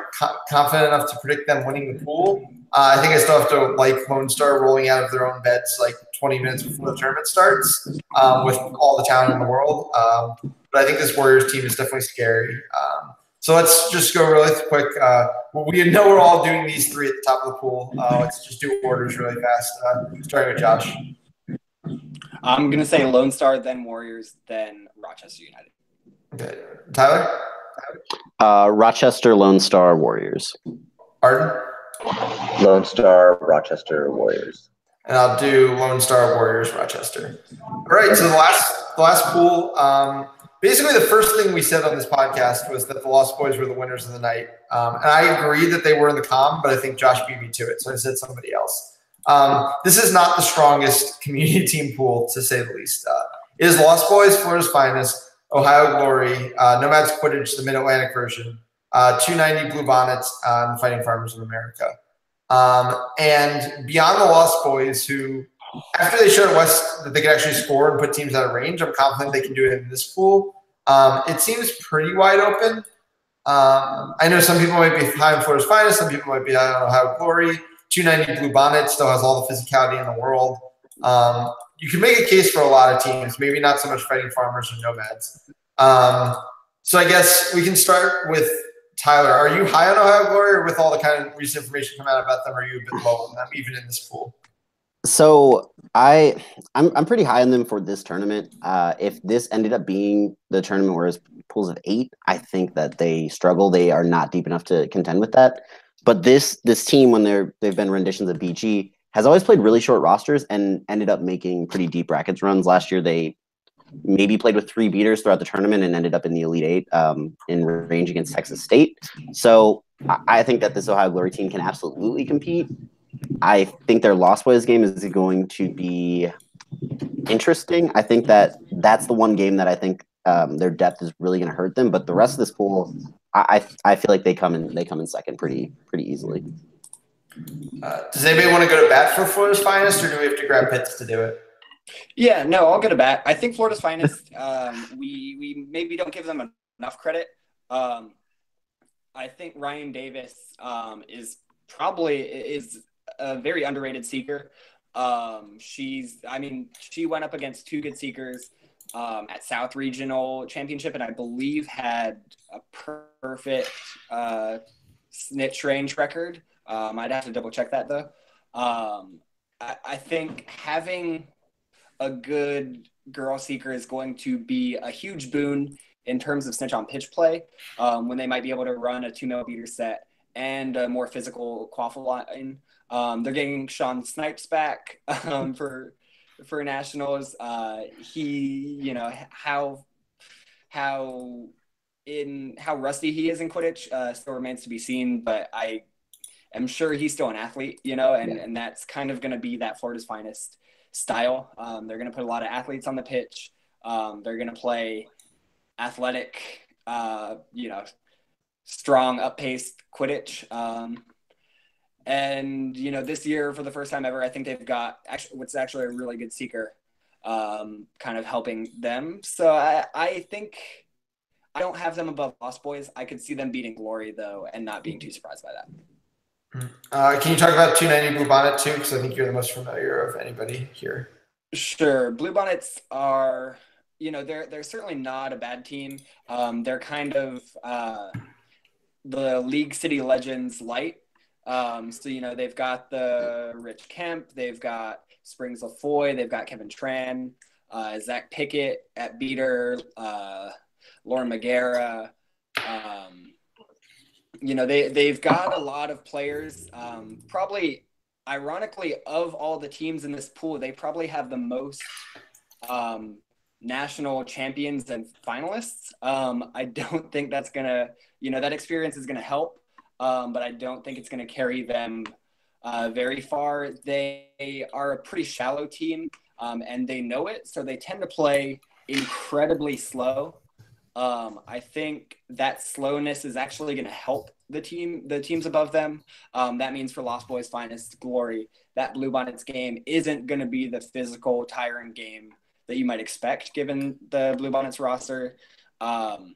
confident enough to predict them winning the pool. I think I still have to like Lone Star rolling out of their own beds 20 minutes before the tournament starts with all the talent in the world. But I think this Warriors team is definitely scary. So let's just go really quick. We know we're all doing these three at the top of the pool. Let's just do orders really fast, starting with Josh.
I'm going to say Lone Star, then Warriors, then Rochester United.
Okay. Tyler?
Rochester, Lone Star, Warriors.
Ardin?
Lone Star, Rochester, Warriors.
And I'll do Lone Star, Warriors, Rochester. All right, so the last pool, basically the first thing we said on this podcast was that the Lost Boys were the winners of the night. And I agree that they were in the comm, but I think Josh beat me to it, so I said somebody else. This is not the strongest community team pool, to say the least. It is Lost Boys, Florida's Finest, Ohio Glory, Nomads Quidditch, the Mid-Atlantic version, 290 Blue Bonnets, and Fighting Farmers of America. And beyond the Lost Boys, who, after they showed at West that they could actually score and put teams out of range, I'm confident they can do it in this pool. It seems pretty wide open. I know some people might be high on Florida's Finest, some people might be high on Ohio Glory. 290 Blue Bonnet still has all the physicality in the world. You can make a case for a lot of teams, maybe not so much Fighting Farmers or Nomads. So I guess we can start with Tyler. Are you high on Ohio Glory, or with all the kind of recent information coming out about them, are you a bit low on them, even in this pool?
So I'm pretty high on them for this tournament. If this ended up being the tournament where it's pools of 8, I think that they struggle. They are not deep enough to contend with that. But this team, when they've been renditions of BG, has always played really short rosters and ended up making pretty deep brackets runs. Last year, they maybe played with 3 beaters throughout the tournament and ended up in the Elite 8 in range against Texas State. So I think that this Ohio Glory team can absolutely compete. I think their Lost Boys game is going to be interesting. I think that's the one game that I think their depth is really going to hurt them. But the rest of this pool, I feel like they come in second pretty easily.
Does anybody want to go to bat for Florida's Finest, or do we have to grab Pitts to do it?
Yeah, no, I'll go to bat. I think Florida's Finest, we maybe don't give them enough credit. I think Ryan Davis is a very underrated seeker. She went up against two good seekers at South Regional Championship, and I believe had a perfect snitch range record. I'd have to double check that though. I think having a good girl seeker is going to be a huge boon in terms of snitch on pitch play, when they might be able to run a 2-beater set and a more physical quaffle line. They're getting Sean Snipes back for nationals. How rusty he is in Quidditch still remains to be seen, but I am sure he's still an athlete, and that's kind of going to be that Florida's Finest style. They're going to put a lot of athletes on the pitch. They're going to play athletic, strong, up-paced Quidditch. And, this year, for the first time ever, I think they've got what's actually a really good seeker kind of helping them. So I think I don't have them above Lost Boys. I could see them beating Glory, though, and not being too surprised by that.
Can you talk about 290 Bluebonnet, too? Because I think you're the most familiar of anybody here.
Sure. Bluebonnets are... they're certainly not a bad team. They're kind of the League City Legends light. So, they've got the Rich Kemp, they've got Springs LaFoy, they've got Kevin Tran, Zach Pickett at beater, Lauren Magera. They've got a lot of players. Probably, ironically, of all the teams in this pool, they probably have the most national champions and finalists. I don't think that's going to, that experience is going to help, but I don't think it's going to carry them very far. They are a pretty shallow team, and they know it, so they tend to play incredibly slow. I think that slowness is actually going to help the teams above them. That means for Lost Boys Finest Glory, that Bluebonnets game isn't going to be the physical, tiring game that you might expect given the Bluebonnets roster. I'm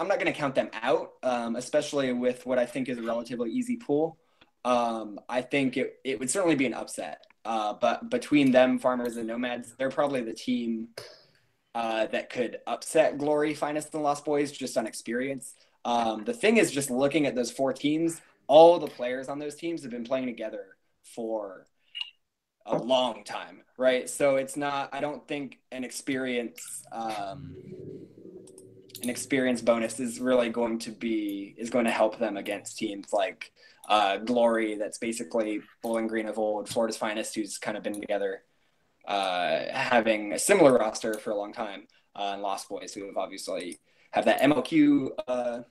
not going to count them out, especially with what I think is a relatively easy pool. I think it would certainly be an upset. But between them, Farmers, and Nomads, they're probably the team that could upset Glory, Finest, and Lost Boys just on experience. The thing is, just looking at those four teams, all the players on those teams have been playing together for a long time, right? So it's not, I don't think an experience bonus is really going to help them against teams like Glory, that's basically Bowling Green of old, Florida's Finest, who's kind of been together having a similar roster for a long time, and Lost Boys, who have obviously have that MLQ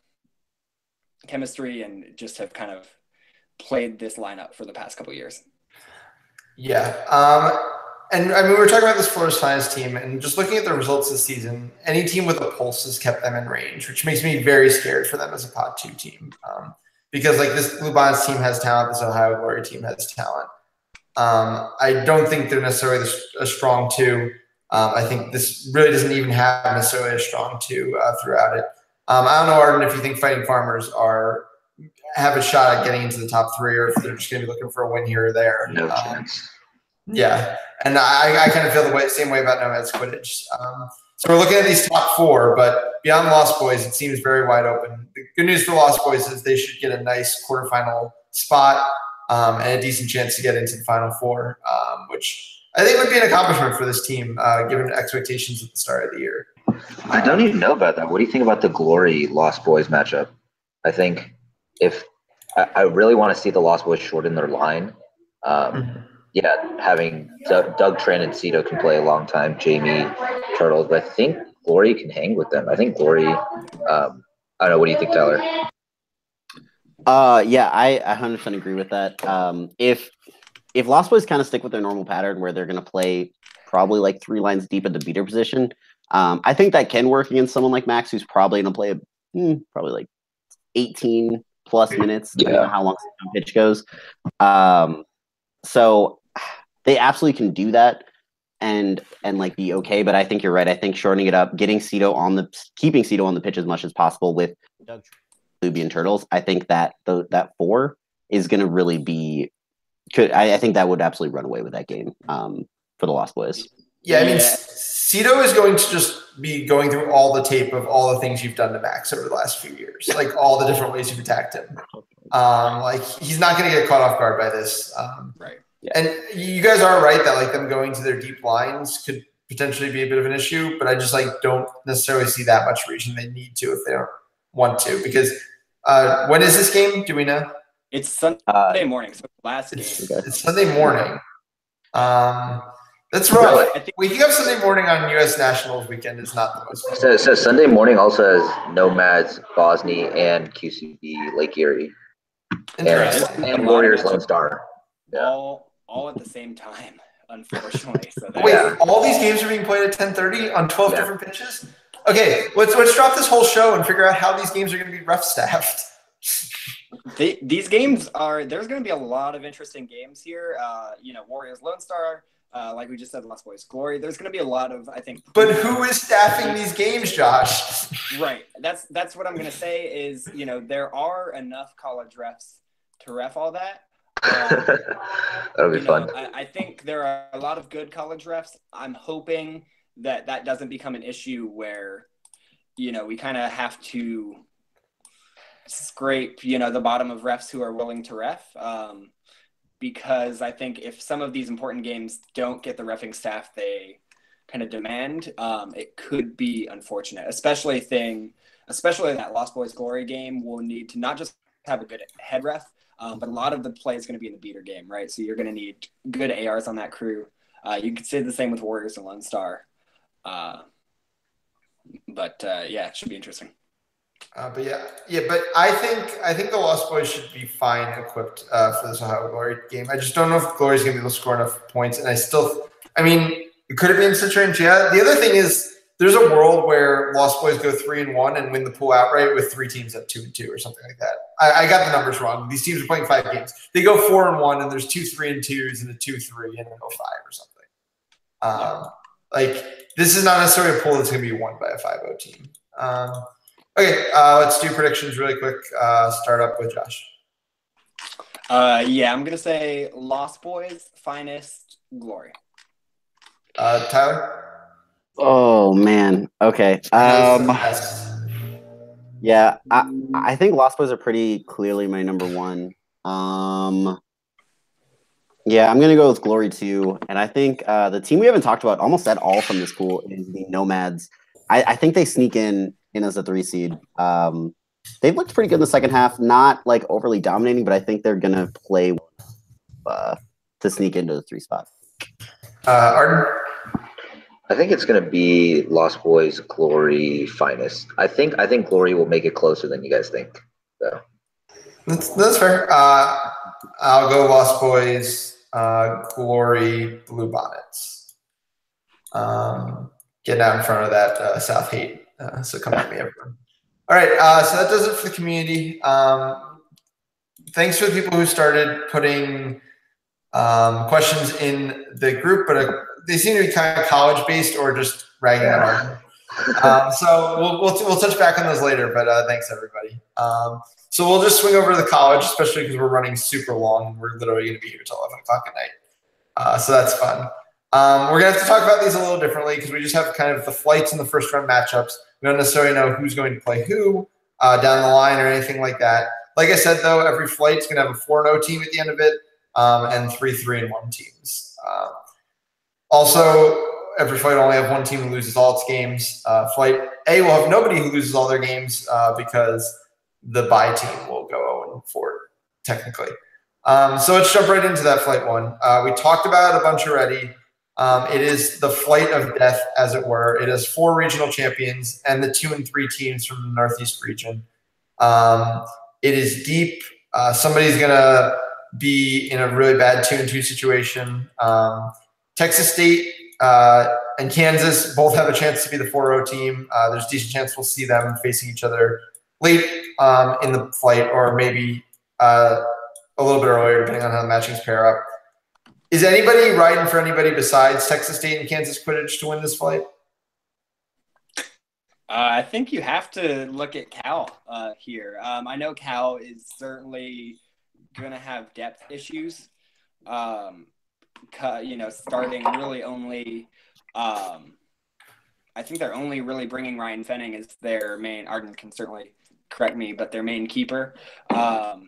chemistry and just have kind of played this lineup for the past couple of years.
Yeah. And I mean, we were talking about this Florida's Finest team, and just looking at the results this season, any team with a pulse has kept them in range, which makes me very scared for them as a Pod 2 team. Because like this Bluebonnets team has talent, this Ohio Glory team has talent. I don't think they're necessarily a strong 2. I think this really doesn't even have necessarily a strong 2 throughout it. I don't know, Ardin, if you think Fighting Farmers have a shot at getting into the top 3, or if they're just going to be looking for a win here or there.
No chance.
Yeah, and I kind of feel the same way about Nomads Quidditch. So we're looking at these top 4, but beyond Lost Boys, it seems very wide open. The good news for Lost Boys is they should get a nice quarterfinal spot and a decent chance to get into the Final 4, which I think would be an accomplishment for this team, given expectations at the start of the year.
I don't even know about that. What do you think about the Glory Lost Boys matchup? I think if I really want to see the Lost Boys shorten their line. Yeah, having Doug Tran and Cito can play a long time, Jamie, Turtles, but I think Glory can hang with them. I think Glory, I don't know, what do you think, Tyler?
Yeah, I 100% agree with that. If if Lost Boys kind of stick with their normal pattern where they're going to play probably like 3 lines deep at the beater position, I think that can work against someone like Max, who's probably going to play probably like 18 plus minutes, depending on how long the pitch goes. So they absolutely can do that and like be okay. But I think you're right. I think shortening it up, keeping Cito on the pitch as much as possible with Doug Luby and Turtles. I think that that 4 is going to really be. I think that would absolutely run away with that game for the Lost Boys.
Yeah, I mean, Cito is going to just be going through all the tape of all the things you've done to Max over the last few years, like all the different ways you've attacked him. Like he's not going to get caught off guard by this.
Right.
Yeah. And you guys are right that like them going to their deep lines could potentially be a bit of an issue, but I just like don't necessarily see that much reason they need to if they don't want to. Because when is this game? Do we know?
It's Sunday morning, so last game.
It's Sunday morning. That's rough. Waking up Sunday morning on U.S. Nationals weekend is not the most fun.
So Sunday morning also has Nomads, Bosnia, and QCB Lake Erie. And Warriors Lone Star.
Yeah. All at the same time, unfortunately. So
wait, all these games are being played at 10:30 on 12 different pitches? Okay, let's drop this whole show and figure out how these games are going to be ref staffed.
These games there's going to be a lot of interesting games here. Warriors Lone Star, like we just said, Lost Boys Glory. There's going to be a lot of, I think.
But who is staffing these games, Josh?
Right. That's what I'm going to say is, there are enough college refs to ref all that.
That'll be fun.
I think there are a lot of good college refs. I'm hoping that doesn't become an issue where, we kind of have to scrape, the bottom of refs who are willing to ref. Because I think if some of these important games don't get the reffing staff they kind of demand, it could be unfortunate, especially that Lost Boys Glory game will need to not just have a good head ref, but a lot of the play is going to be in the beater game, right? So you're going to need good ARs on that crew. You could say the same with Warriors and Lone Star. It should be interesting.
But I think the Lost Boys should be fine equipped for this Ohio Glory game. I just don't know if Glory's going to be able to score enough points. And could it be in such range? Yeah. The other thing is there's a world where Lost Boys go 3-1 and win the pool outright with 3 teams at 2-2 or something like that. I got the numbers wrong. These teams are playing 5 games. They go 4-1 and there's 2 3-2s and a 2-3 and then go 5 or something. This is not necessarily a pool that's going to be won by a 5-0 team. Okay, let's do predictions really quick. Start up with Josh.
I'm going to say Lost Boys, Finest, Glory.
Tyler?
Oh, man. Okay. Yeah, I think Lost Boys are pretty clearly my number 1. Yeah, I'm going to go with Glory too. And I think the team we haven't talked about almost at all from this pool is the Nomads. I think they sneak in as a 3 seed. They've looked pretty good in the second half, not like overly dominating, but I think they're going to play to sneak into the 3 spot.
Ardin?
I think it's going to be Lost Boys, Glory, Finest. I think Glory will make it closer than you guys think. So.
That's fair. I'll go Lost Boys, Glory, Blue Bonnets. Getting out in front of that South hate. So come at me, everyone. All right, so that does it for the community. Thanks for the people who started putting questions in the group, but they seem to be kind of college-based or just ragging on Ardin. So we'll touch back on those later, but thanks, everybody. So we'll just swing over to the college, especially because we're running super long. We're literally going to be here till 11 o'clock at night. So that's fun. We're going to have to talk about these a little differently because we just have kind of the flights and the first round matchups. We don't necessarily know who's going to play who down the line or anything like that. Like I said, though, every flight's going to have a 4-0 team at the end of it and 3 3-1 teams. Also, every flight will only have 1 team who loses all its games. Flight A will have nobody who loses all their games because the bye team will go 0-4 technically. So let's jump right into that flight 1. We talked about it a bunch already. It is the flight of death, as it were. It has 4 regional champions and the 2 and 3 teams from the Northeast region. It is deep. Somebody's going to be in a really bad 2-2 situation. Texas State and Kansas both have a chance to be the 4-0 team. There's a decent chance we'll see them facing each other late in the flight, or maybe a little bit earlier, depending on how the matchings pair up. Is anybody riding for anybody besides Texas State and Kansas Quidditch to win this flight?
I think you have to look at Cal here. I know Cal is certainly going to have depth issues. Starting really only I think they're only really bringing Ryan Fenning as their main. Ardin can certainly correct me, but their main keeper.
No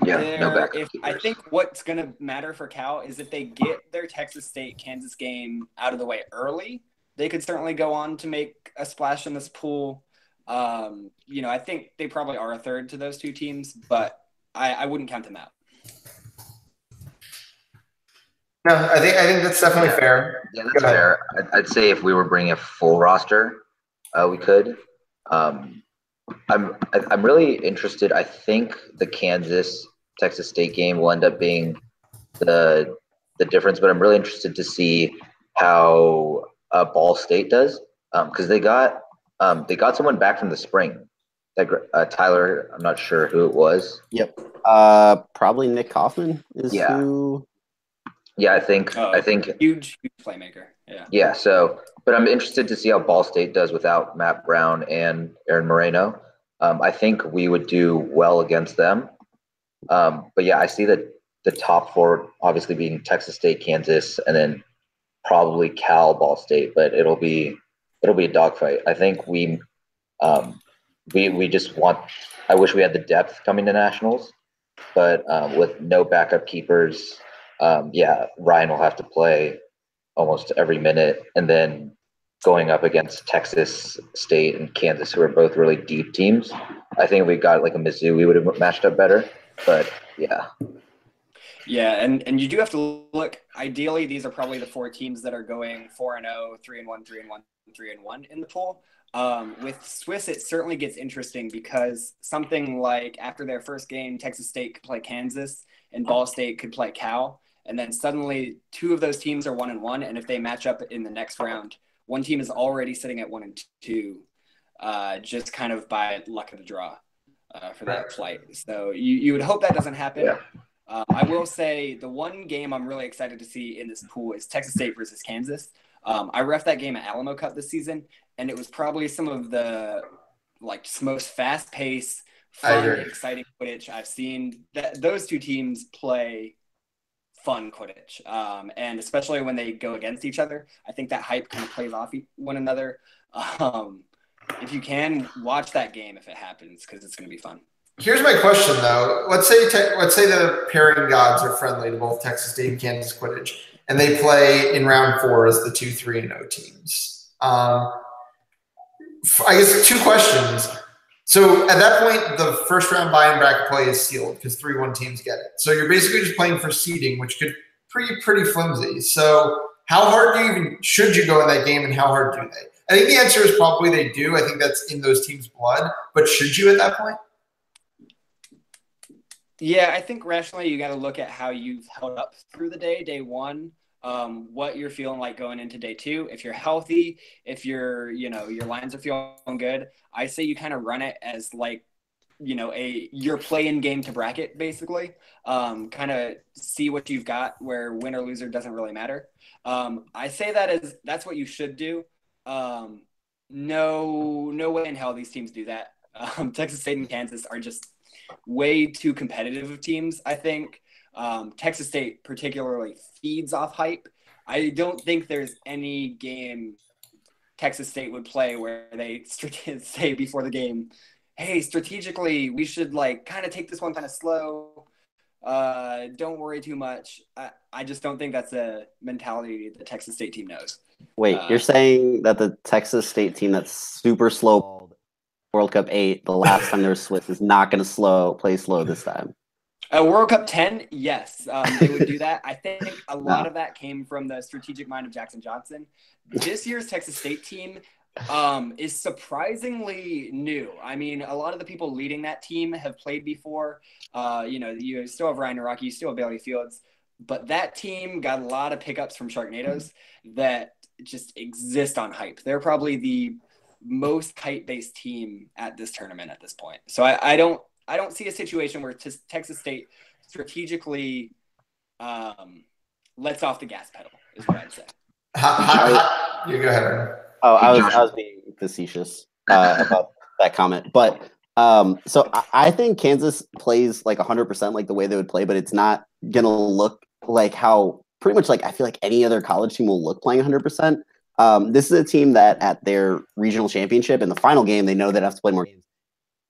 backup keepers.
I think what's going to matter for Cal is if they get their Texas State-Kansas game out of the way early, they could certainly go on to make a splash in this pool. I think they probably are a third to those two teams, but I wouldn't count them out.
No, I think that's definitely fair.
Yeah, that's fair. I'd say if we were bringing a full roster, we could. I'm really interested. I think the Kansas-Texas State game will end up being the difference, but I'm really interested to see how Ball State does, because they got someone back from the spring. Tyler, I'm not sure who it was.
Yep. Probably Nick Kaufman is who.
Yeah, I think
huge playmaker. Yeah.
Yeah. So, but I'm interested to see how Ball State does without Matt Brown and Aaron Moreno. I think we would do well against them. But yeah, I see the top four obviously being Texas State, Kansas, and then probably Cal, Ball State. But it'll be a dogfight. I think we just want. I wish we had the depth coming to nationals, but with no backup keepers. Ryan will have to play almost every minute, and then going up against Texas State and Kansas, who are both really deep teams. I think if we got like a Mizzou, we would have matched up better, but yeah.
Yeah, and you do have to look. Ideally, these are probably the four teams that are going 4-0, 3-1, 3-1, 3-1 in the pool. With Swiss, it certainly gets interesting because something like after their first game, Texas State could play Kansas and Ball State could play Cal. And then suddenly two of those teams are 1-1. And if they match up in the next round, one team is already sitting at 1-2, just kind of by luck of the draw for that flight. So you would hope that doesn't happen.
Yeah.
I will say the one game I'm really excited to see in this pool is Texas State versus Kansas. I reffed that game at Alamo Cup this season, and it was probably some of the most fast-paced, fun, exciting Quidditch I've seen. Those two teams play fun Quidditch, and especially when they go against each other, I think that hype kind of plays off one another. If you can, watch that game if it happens, because it's going to be fun.
Here's my question, though. Let's say the pairing gods are friendly to both Texas State and Kansas Quidditch, and they play in round 4 as the 2, 3-0 teams. I guess 2 questions. So at that point, the first round buy-in bracket play is sealed because 3-1 teams get it. So you're basically just playing for seeding, which could pretty flimsy. So how hard should you go in that game, and how hard do they? I think the answer is probably they do. I think that's in those teams' blood. But should you at that point?
Yeah, I think rationally you got to look at how you've held up through the day 1, what you're feeling like going into day 2. If you're healthy, if your lines are feeling good, I say you kind of run it as your play-in game to bracket, basically. Kind of see what you've got where win or loser doesn't really matter. I say that's what you should do. No way in hell these teams do that. Texas State and Kansas are just way too competitive of teams, I think. Texas State particularly feeds off hype. I don't think there's any game Texas State would play where they say before the game, hey, strategically, we should kind of take this one kind of slow. Don't worry too much. I just don't think that's a mentality the Texas State team knows.
Wait, you're saying that the Texas State team that's super slow World Cup 8, the last time there was Swiss, is not going to play slow this time?
World Cup 10, yes, they would do that. I think a lot of that came from the strategic mind of Jackson Johnson. This year's Texas State team, is surprisingly new. I mean, a lot of the people leading that team have played before. You still have Ryan Naraki, you still have Bailey Fields, but that team got a lot of pickups from Sharknadoes that just exist on hype. They're probably the most hype-based team at this tournament at this point. So I don't see a situation where Texas State strategically lets off the gas pedal, is what I'd say.
You go ahead.
Oh, I was being facetious about that comment, but so I think Kansas plays like 100% like the way they would play, but it's not gonna look like how pretty much like I feel like any other college team will look playing 100%. This is a team that at their regional championship in the final game they know they have to play more games,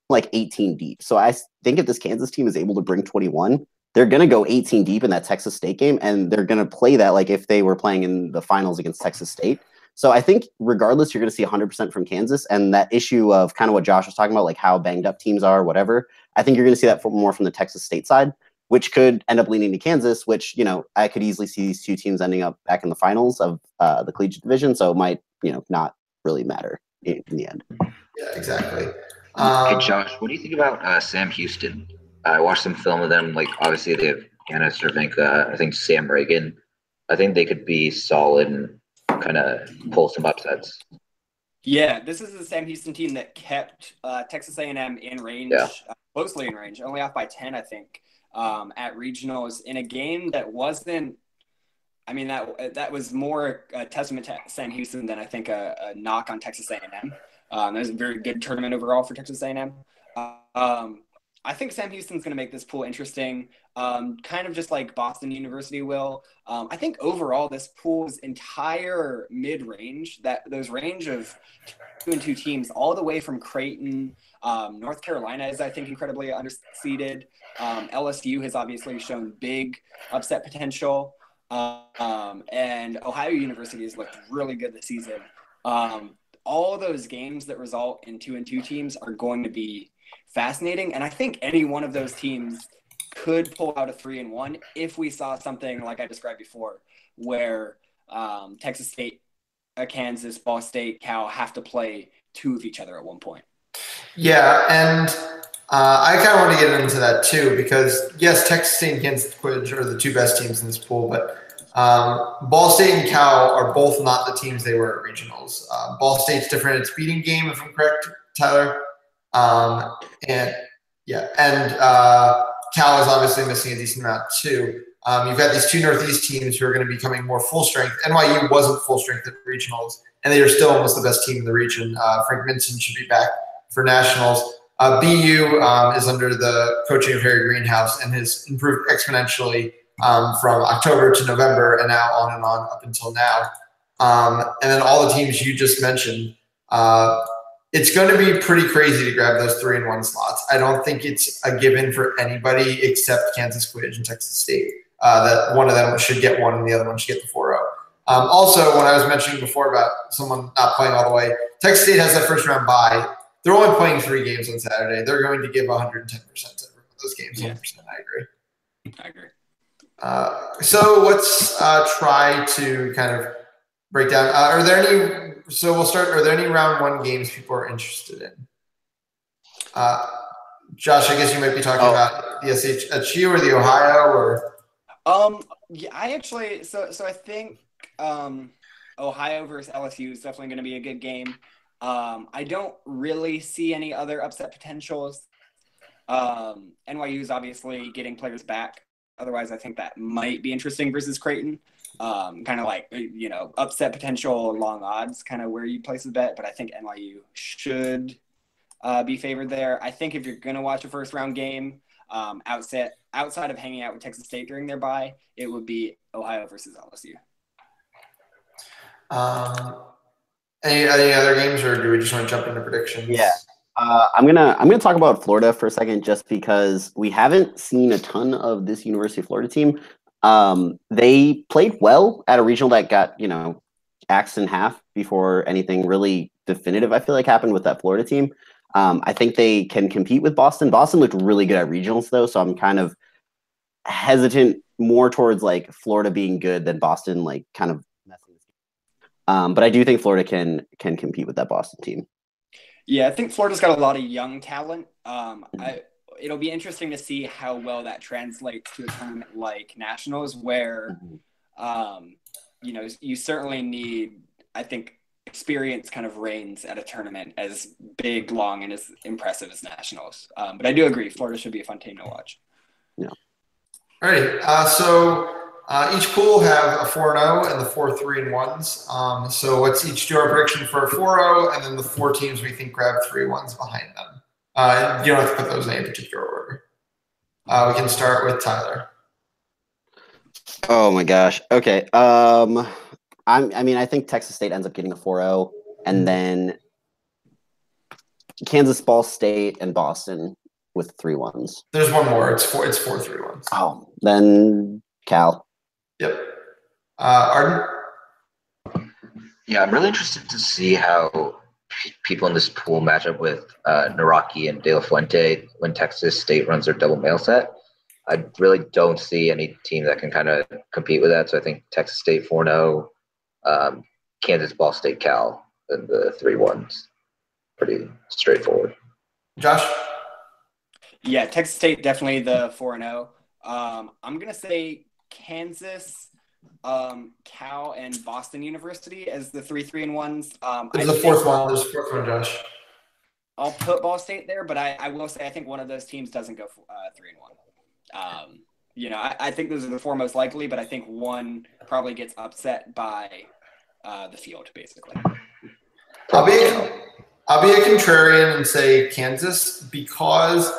like 18 deep. So I think if this Kansas team is able to bring 21, they're gonna go 18 deep in that Texas State game, and they're gonna play that like if they were playing in the finals against Texas State. So I think regardless, you're going to see 100% from Kansas. And that issue of kind of what Josh was talking about, like how banged up teams are, whatever, I think you're going to see that more from the Texas State side, which could end up leaning to Kansas, which, I could easily see these two teams ending up back in the finals of the collegiate division. So it might, not really matter in the end.
Yeah, exactly.
Hey, Josh, what do you think about Sam Houston? I watched some film of them. Like, obviously, they have Anna Cervenka, I think Sam Reagan. I think they could be solid and kind of pull some upsets.
Yeah, this is the Sam Houston team that kept Texas A&M in range, closely in range, only off by 10, I think, at regionals in a game that wasn't. I mean, that was more a testament to Sam Houston than I think a knock on Texas A&M. That was a very good tournament overall for Texas A&M. I think Sam Houston's going to make this pool interesting, kind of just like Boston University will. I think overall this pool's entire mid-range, those range of 2-2 teams, all the way from Creighton, North Carolina is, I think, incredibly underseeded. LSU has obviously shown big upset potential, and Ohio University has looked really good this season. All those games that result in 2-2 teams are going to be fascinating, and I think any one of those teams could pull out a 3-1 if we saw something like I described before, where Texas State, Kansas, Ball State, Cal have to play two of each other at one point.
Yeah, and I kind of want to get into that too, because yes, Texas State and Kansas Quidditch are the two best teams in this pool, but Ball State and Cal are both not the teams they were at regionals. Ball State's different in its beating game, if I'm correct, Tyler. Cal is obviously missing a decent amount too. You've got these two Northeast teams who are going to be becoming more full strength. NYU wasn't full strength at regionals, and they are still almost the best team in the region. Frank Minson should be back for nationals. BU is under the coaching of Harry Greenhouse and has improved exponentially from October to November and now on and on up until now. And then all the teams you just mentioned, it's going to be pretty crazy to grab those 3-1 slots. I don't think it's a given for anybody except Kansas Quidditch and Texas State that one of them should get one and the other one should get the 4-0. Also, when I was mentioning before about someone not playing all the way, Texas State has that first round bye. They're only playing 3 games on Saturday. They're going to give 110% to those games. 100%. I agree. So let's try to kind of break down. Are there any? So we'll start. Are there any round 1 games people are interested in? Josh, I guess you might be talking about the SHU or the Ohio or.
Yeah, I actually. So I think Ohio versus LSU is definitely going to be a good game. I don't really see any other upset potentials. NYU is obviously getting players back. Otherwise, I think that might be interesting versus Creighton. Kind of like, upset potential, long odds, kind of where you place a bet. But I think NYU should be favored there. I think if you're going to watch a first round game, outside of hanging out with Texas State during their bye, it would be Ohio versus LSU.
Any other games, or do we just want to jump into predictions?
Yeah, I'm gonna talk about Florida for a second, just because we haven't seen a ton of this University of Florida team. They played well at a regional that got axed in half before anything really definitive, I feel like, happened with that Florida team. I think they can compete with Boston. Boston looked really good at regionals though, so I'm kind of hesitant more towards like Florida being good than Boston like kind of messing this But I do think Florida can compete with that Boston team.
Yeah, I think Florida's got a lot of young talent. It'll be interesting to see how well that translates to a tournament like Nationals, where, you certainly need, I think, experience kind of reigns at a tournament as big, long, and as impressive as Nationals. But I do agree, Florida should be a fun team to watch.
Yeah.
All right. So each pool will have a 4-0 and the 4 3-1s. So let's each do our prediction for a 4-0, and then the 4 teams we think grab 3-1s behind them. You don't have to put those in any particular order. We can start with Tyler.
Oh my gosh. Okay. I think Texas State ends up getting a 4-0, and then Kansas, Ball State, and Boston with 3-1s.
There's one more. It's 4 3-1s.
Oh, then Cal.
Yep. Ardin?
Yeah, I'm really interested to see how people in this pool match up with Naraki and De La Fuente when Texas State runs their double mail set. I really don't see any team that can kind of compete with that. So I think Texas State 4-0, Kansas, Ball State, Cal, and the 3-1s. Pretty straightforward.
Josh?
Yeah, Texas State definitely the 4-0. I'm gonna say Kansas, Cal, and Boston University as the 3 3-1s.
There's a fourth one. There's a fourth one, Josh.
I'll put Ball State there, but I will say I think one of those teams doesn't go 3-1. I think those are the 4 most likely, but I think one probably gets upset by the field, basically.
I'll be a contrarian and say Kansas, because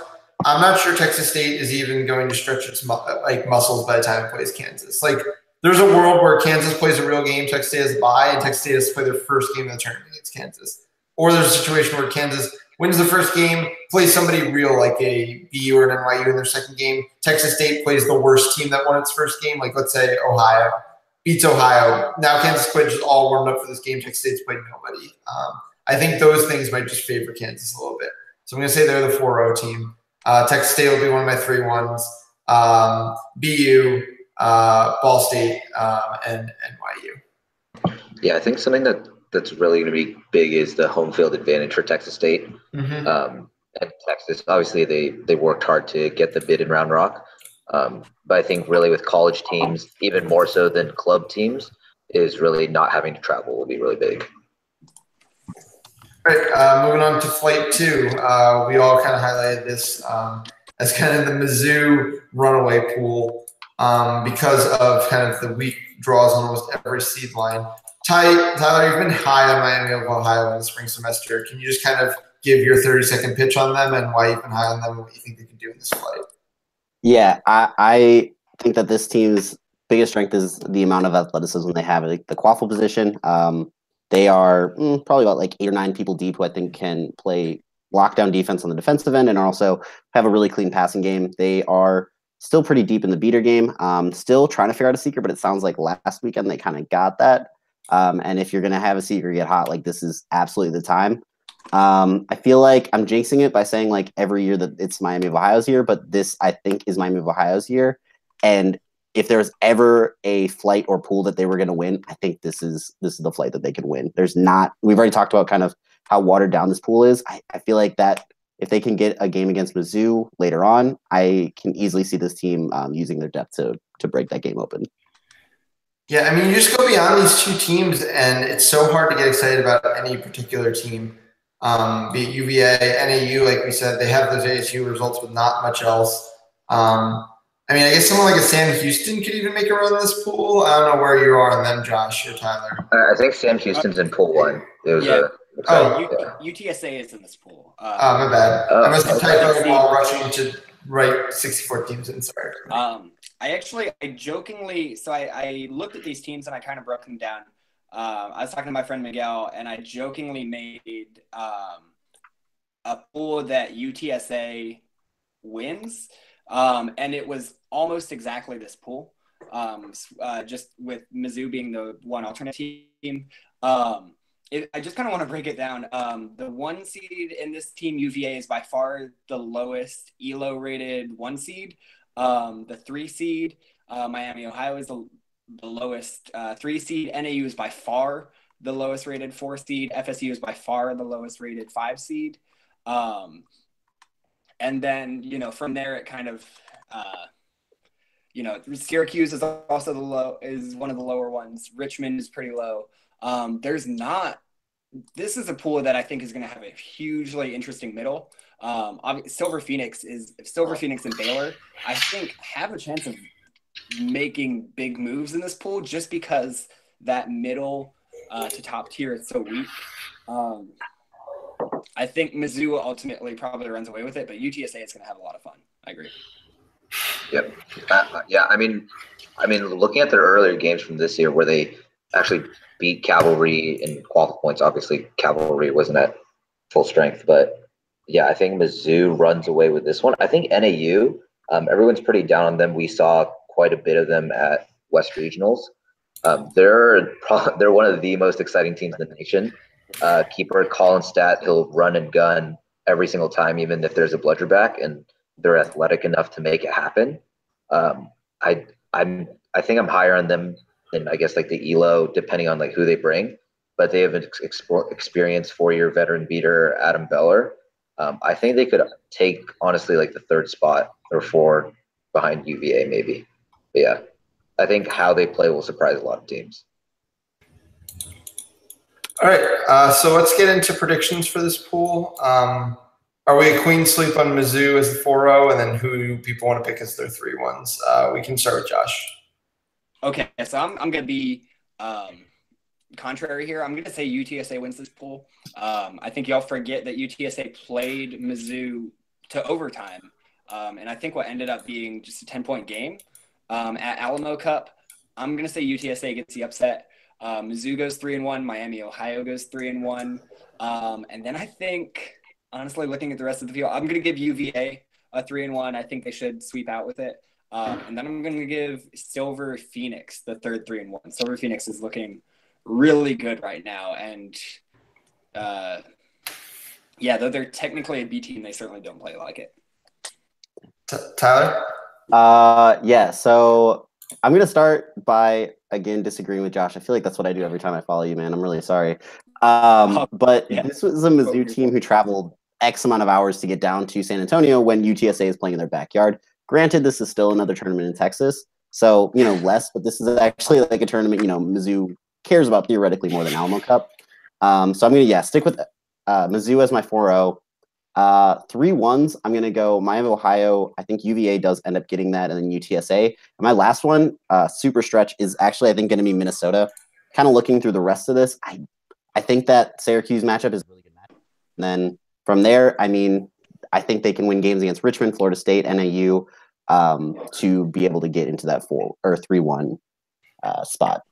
I'm not sure Texas State is even going to stretch its muscles by the time it plays Kansas. Like, there's a world where Kansas plays a real game, Texas State has a bye, and Texas State has to play their first game of the tournament against Kansas. Or there's a situation where Kansas wins the first game, plays somebody real like a BU or an NYU in their second game. Texas State plays the worst team that won its first game, like let's say Ohio, beats Ohio. Now Kansas Quidditch is all warmed up for this game. Texas State's played nobody. I think those things might just favor Kansas a little bit. So I'm going to say they're the 4-0 team. Texas State will be one of my 3-1s. BU, Ball State, and NYU.
Yeah, I think something that's really going to be big is the home field advantage for Texas State. And Texas, obviously, they worked hard to get the bid in Round Rock. But I think really with college teams, even more so than club teams, is really not having to travel will be really big.
All right, moving on to Flight 2. We all kind of highlighted this as kind of the Mizzou runaway pool because of kind of the weak draws on almost every seed line. Tyler, you've been high on Miami of Ohio in the spring semester. Can you just kind of give your 30-second pitch on them and why you've been high on them and what you think they can do in this flight?
Yeah, I think that this team's biggest strength is the amount of athleticism they have at the quaffle position. They are probably about like 8 or 9 people deep who I think can play lockdown defense on the defensive end and also have a really clean passing game. They are still pretty deep in the beater game. Still trying to figure out a secret, but it sounds like last weekend they kind of got that. And if you're going to have a secret get hot, like this is absolutely the time. I feel like I'm jinxing it by saying like every year that it's Miami of Ohio's year, but this I think is Miami of Ohio's year. And if there's ever a flight or pool that they were going to win, I think this is the flight that they can win. We've already talked about kind of how watered down this pool is. I feel like that if they can get a game against Mizzou later on, I can easily see this team using their depth to break that game open.
Yeah, I mean, you just go beyond these two teams, and it's so hard to get excited about any particular team. Be it UVA, NAU, like we said, they have those ASU results, but not much else. I mean, I guess someone like a Sam Houston could even make a run in this pool. I don't know where you are on them, Josh or Tyler.
I think Sam Houston's in pool 1. It was
UTSA is in this pool.
My bad. I must have typed while rushing to write 64 teams in. Sorry.
I jokingly, so I looked at these teams and I kind of broke them down. I was talking to my friend Miguel, and I jokingly made a pool that UTSA wins, and it was almost exactly this pool, just with Mizzou being the one alternate team. I just kind of want to break it down. The 1 seed in this team, UVA, is by far the lowest ELO rated 1 seed. The 3 seed, Miami, Ohio, is the lowest 3 seed. NAU is by far the lowest rated 4 seed. FSU is by far the lowest rated 5 seed. And then, from there it kind of, Syracuse is also is one of the lower ones. Richmond is pretty low. This is a pool that I think is going to have a hugely interesting middle. Silver Phoenix and Baylor, I think, have a chance of making big moves in this pool just because that middle to top tier is so weak. I think Mizzou ultimately probably runs away with it, but UTSA is going to have a lot of fun. I agree.
Yep. Yeah. I mean, looking at their earlier games from this year where they actually beat Cavalry in qualified points. Obviously, Cavalry wasn't at full strength, but yeah, I think Mizzou runs away with this one. I think NAU, everyone's pretty down on them. We saw quite a bit of them at West Regionals. They're one of the most exciting teams in the nation. Keeper Colin Stat, he'll run and gun every single time, even if there's a bludger back, and they're athletic enough to make it happen. I think I'm higher on them than I guess like the ELO, depending on like who they bring. But they have an experienced 4-year veteran beater, Adam Beller. I think they could take honestly like the 3rd spot or 4 behind UVA maybe. But yeah, I think how they play will surprise a lot of teams.
All right, so let's get into predictions for this pool. Are we a clean sweep on Mizzou as the 4-0, and then who do people want to pick as their 3-1s? We can start with Josh.
Okay, so I'm going to be contrary here. I'm going to say UTSA wins this pool. I think y'all forget that UTSA played Mizzou to overtime, and I think what ended up being just a 10-point game at Alamo Cup. I'm going to say UTSA gets the upset. Mizzou goes 3-1. Miami, Ohio goes 3-1. And then I think, honestly, looking at the rest of the field, I'm going to give UVA a 3-1. I think they should sweep out with it. And then I'm going to give Silver Phoenix the 3rd 3-1. Silver Phoenix is looking really good right now. And, though they're technically a B team, they certainly don't play like it.
Tyler?
Yeah, so I'm going to start by, again, disagreeing with Josh. I feel like that's what I do every time I follow you, man. I'm really sorry. But this was a Mizzou team who traveled X amount of hours to get down to San Antonio when UTSA is playing in their backyard. Granted, this is still another tournament in Texas, so, less, but this is actually like a tournament, Mizzou cares about theoretically more than Alamo Cup. So I'm going to, stick with Mizzou as my 4-0. 3-1s, I'm going to go Miami, Ohio. I think UVA does end up getting that, and then UTSA. And my last one, super stretch, is actually, I think, going to be Minnesota. Kind of looking through the rest of this, I think that Syracuse matchup is a really good matchup. And then from there, I think they can win games against Richmond, Florida State, NAU, to be able to get into that 4 or 3-1 spot.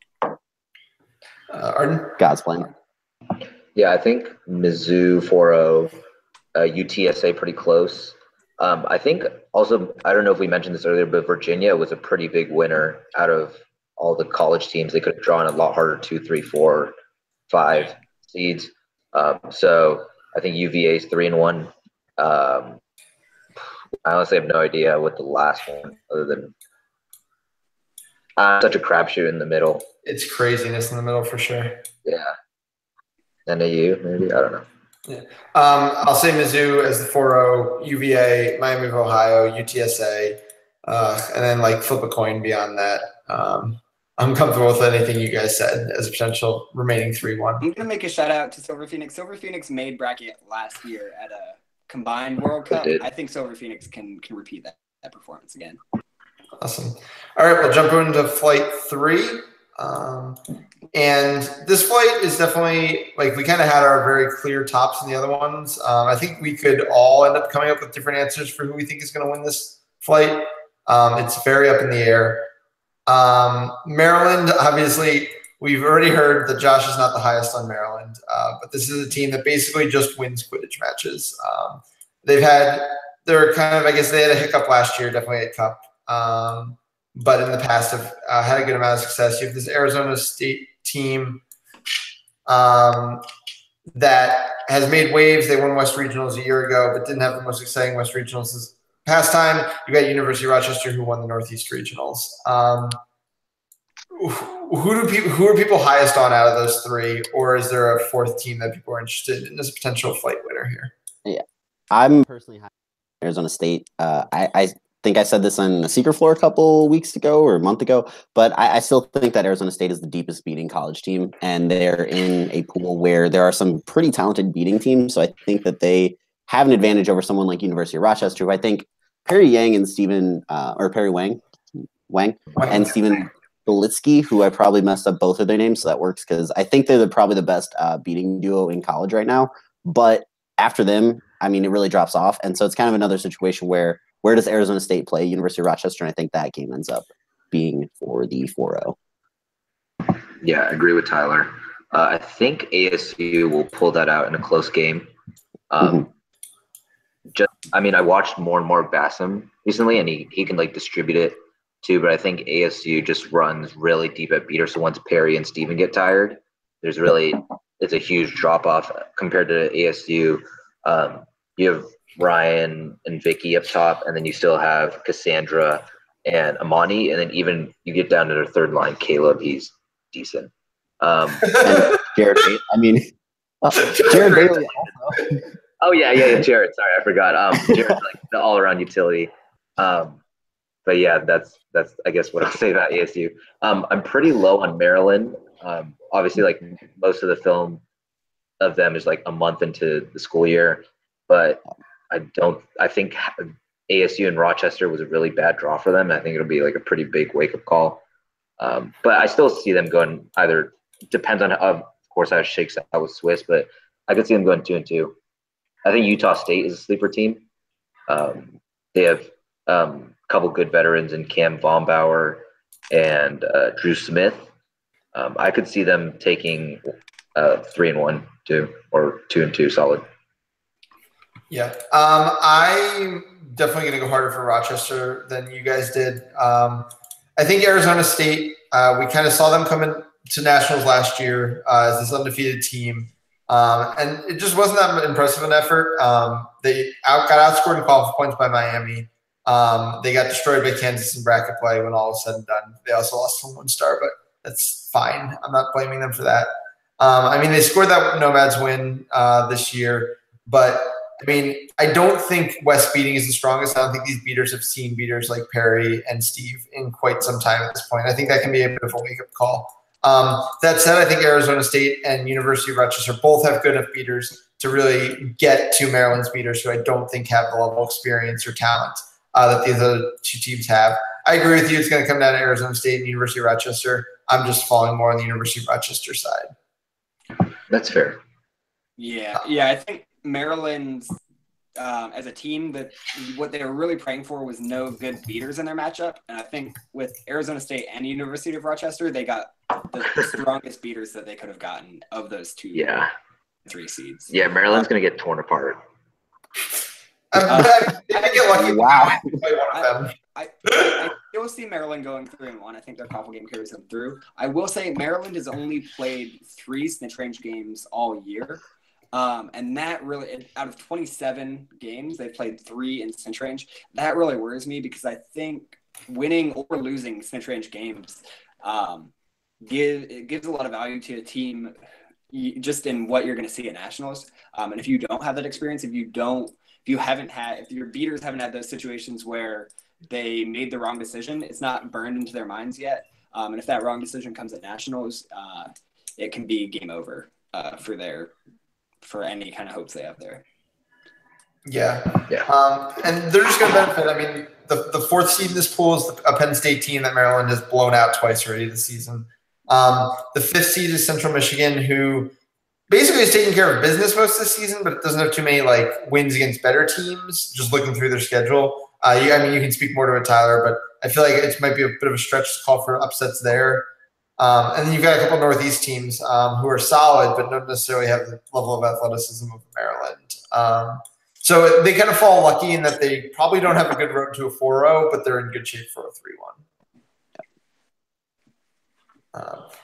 Ardin?
God's plan.
Yeah, I think Mizzou 4-0, UTSA pretty close. I think also, I don't know if we mentioned this earlier, but Virginia was a pretty big winner out of all the college teams. They could have drawn a lot harder 2, 3, 4, 5 seeds. So I think UVA's 3-1. I honestly have no idea what the last one, other than such a crapshoot in the middle.
It's craziness in the middle for sure.
Yeah. NAU, maybe? I don't know.
Yeah. I'll say Mizzou as the 4-0, UVA, Miami of Ohio, UTSA, and then like flip a coin beyond that. I'm comfortable with anything you guys said as a potential remaining 3-1.
I'm going to make a shout out to Silver Phoenix. Silver Phoenix made bracket last year at a combined World Cup. I think Silver Phoenix can repeat that performance again.
Awesome. All right, we'll jump into flight 3. And this flight is definitely, like, we kind of had our very clear tops in the other ones. I think we could all end up coming up with different answers for who we think is going to win this flight. It's very up in the air. Maryland, obviously, we've already heard that Josh is not the highest on Maryland, but this is a team that basically just wins Quidditch matches. They're kind of, I guess they had a hiccup last year, definitely at Cup. But in the past have had a good amount of success. You have this Arizona State team that has made waves. They won West Regionals a year ago, but didn't have the most exciting West Regionals this past time. You got University of Rochester, who won the Northeast Regionals. who are people highest on out of those three, or is there a fourth team that people are interested in as a potential flight winner here?
Yeah, I'm personally high on Arizona State. I think I said this on a Secret Floor a couple weeks ago or a month ago, but I still think that Arizona State is the deepest beating college team, and they're in a pool where there are some pretty talented beating teams. So I think that they have an advantage over someone like University of Rochester, who I think Perry Yang and Perry Wang and Stephen Belitsky, who I probably messed up both of their names, so that works because I think they're probably the best beating duo in college right now. But after them, I mean, it really drops off. And so it's kind of another situation where does Arizona State play University of Rochester? And I think that game ends up being for the 4-0.
Yeah, I agree with Tyler. I think ASU will pull that out in a close game. I watched more and more of Bassam recently, and he can like distribute it too, but I think ASU just runs really deep at beater. So once Perry and Steven get tired, it's a huge drop off compared to ASU. You have Ryan and Vicky up top, and then you still have Cassandra and Amani, and then even you get down to their third line, Caleb, he's decent.
And Jared, Jared Bailey also.
Oh yeah, Jared. Sorry, I forgot. Jared's like the all-around utility. But yeah, that's I guess what I'll say about ASU. I'm pretty low on Maryland. Obviously, like most of the film of them is like a month into the school year, but I think ASU and Rochester was a really bad draw for them. I think it'll be like a pretty big wake-up call. But I still see them going either, depends on, of course, how it shakes out with Swiss, but I could see them going 2-2. I think Utah State is a sleeper team. They have a couple good veterans in Cam Vombauer and Drew Smith. I could see them taking 3-1 too, or 2-2 solid.
Yeah, I'm definitely going to go harder for Rochester than you guys did. I think Arizona State, we kind of saw them come into nationals last year as this undefeated team, and it just wasn't that impressive an effort. They got outscored in qualifying points by Miami. They got destroyed by Kansas in bracket play when all was said and done. They also lost from 1 star, but that's fine. I'm not blaming them for that. They scored that Nomads win this year, but I don't think West beating is the strongest. I don't think these beaters have seen beaters like Perry and Steve in quite some time at this point. I think that can be a bit of a wake-up call. That said, I think Arizona State and University of Rochester both have good enough beaters to really get to Maryland's beaters, who I don't think have the level of experience or talent that these other two teams have. I agree with you. It's going to come down to Arizona State and University of Rochester. I'm just falling more on the University of Rochester side.
That's fair.
Yeah. I think Maryland, as a team, that what they were really praying for was no good beaters in their matchup. And I think with Arizona State and University of Rochester, they got the strongest beaters that they could have gotten of those two.
Yeah.
3 seeds.
Yeah, Maryland's going to get torn apart.
They get lucky.
Wow.
I still see Maryland going 3-1. I think their couple game carries them through. I will say Maryland has only played 3 snitch range games all year. And that really, out of 27 games, they've played 3 in snitch range. That really worries me because I think winning or losing snitch range games gives a lot of value to a team just in what you're going to see at nationals. And if you don't have that experience, if your beaters haven't had those situations where they made the wrong decision, it's not burned into their minds yet. And if that wrong decision comes at nationals, it can be game over for any kind of hopes they have there.
Yeah. And they're just going to benefit. The 4th seed in this pool is a Penn State team that Maryland has blown out twice already this season. The 5th seed is Central Michigan, who basically is taking care of business most of the season, but doesn't have too many wins against better teams. Just looking through their schedule, you can speak more to it, Tyler, but I feel like it might be a bit of a stretch to call for upsets there. And then you've got a couple Northeast teams who are solid, but don't necessarily have the level of athleticism of Maryland. So they kind of fall lucky in that they probably don't have a good road to a 4-0, but they're in good shape for a 3-1.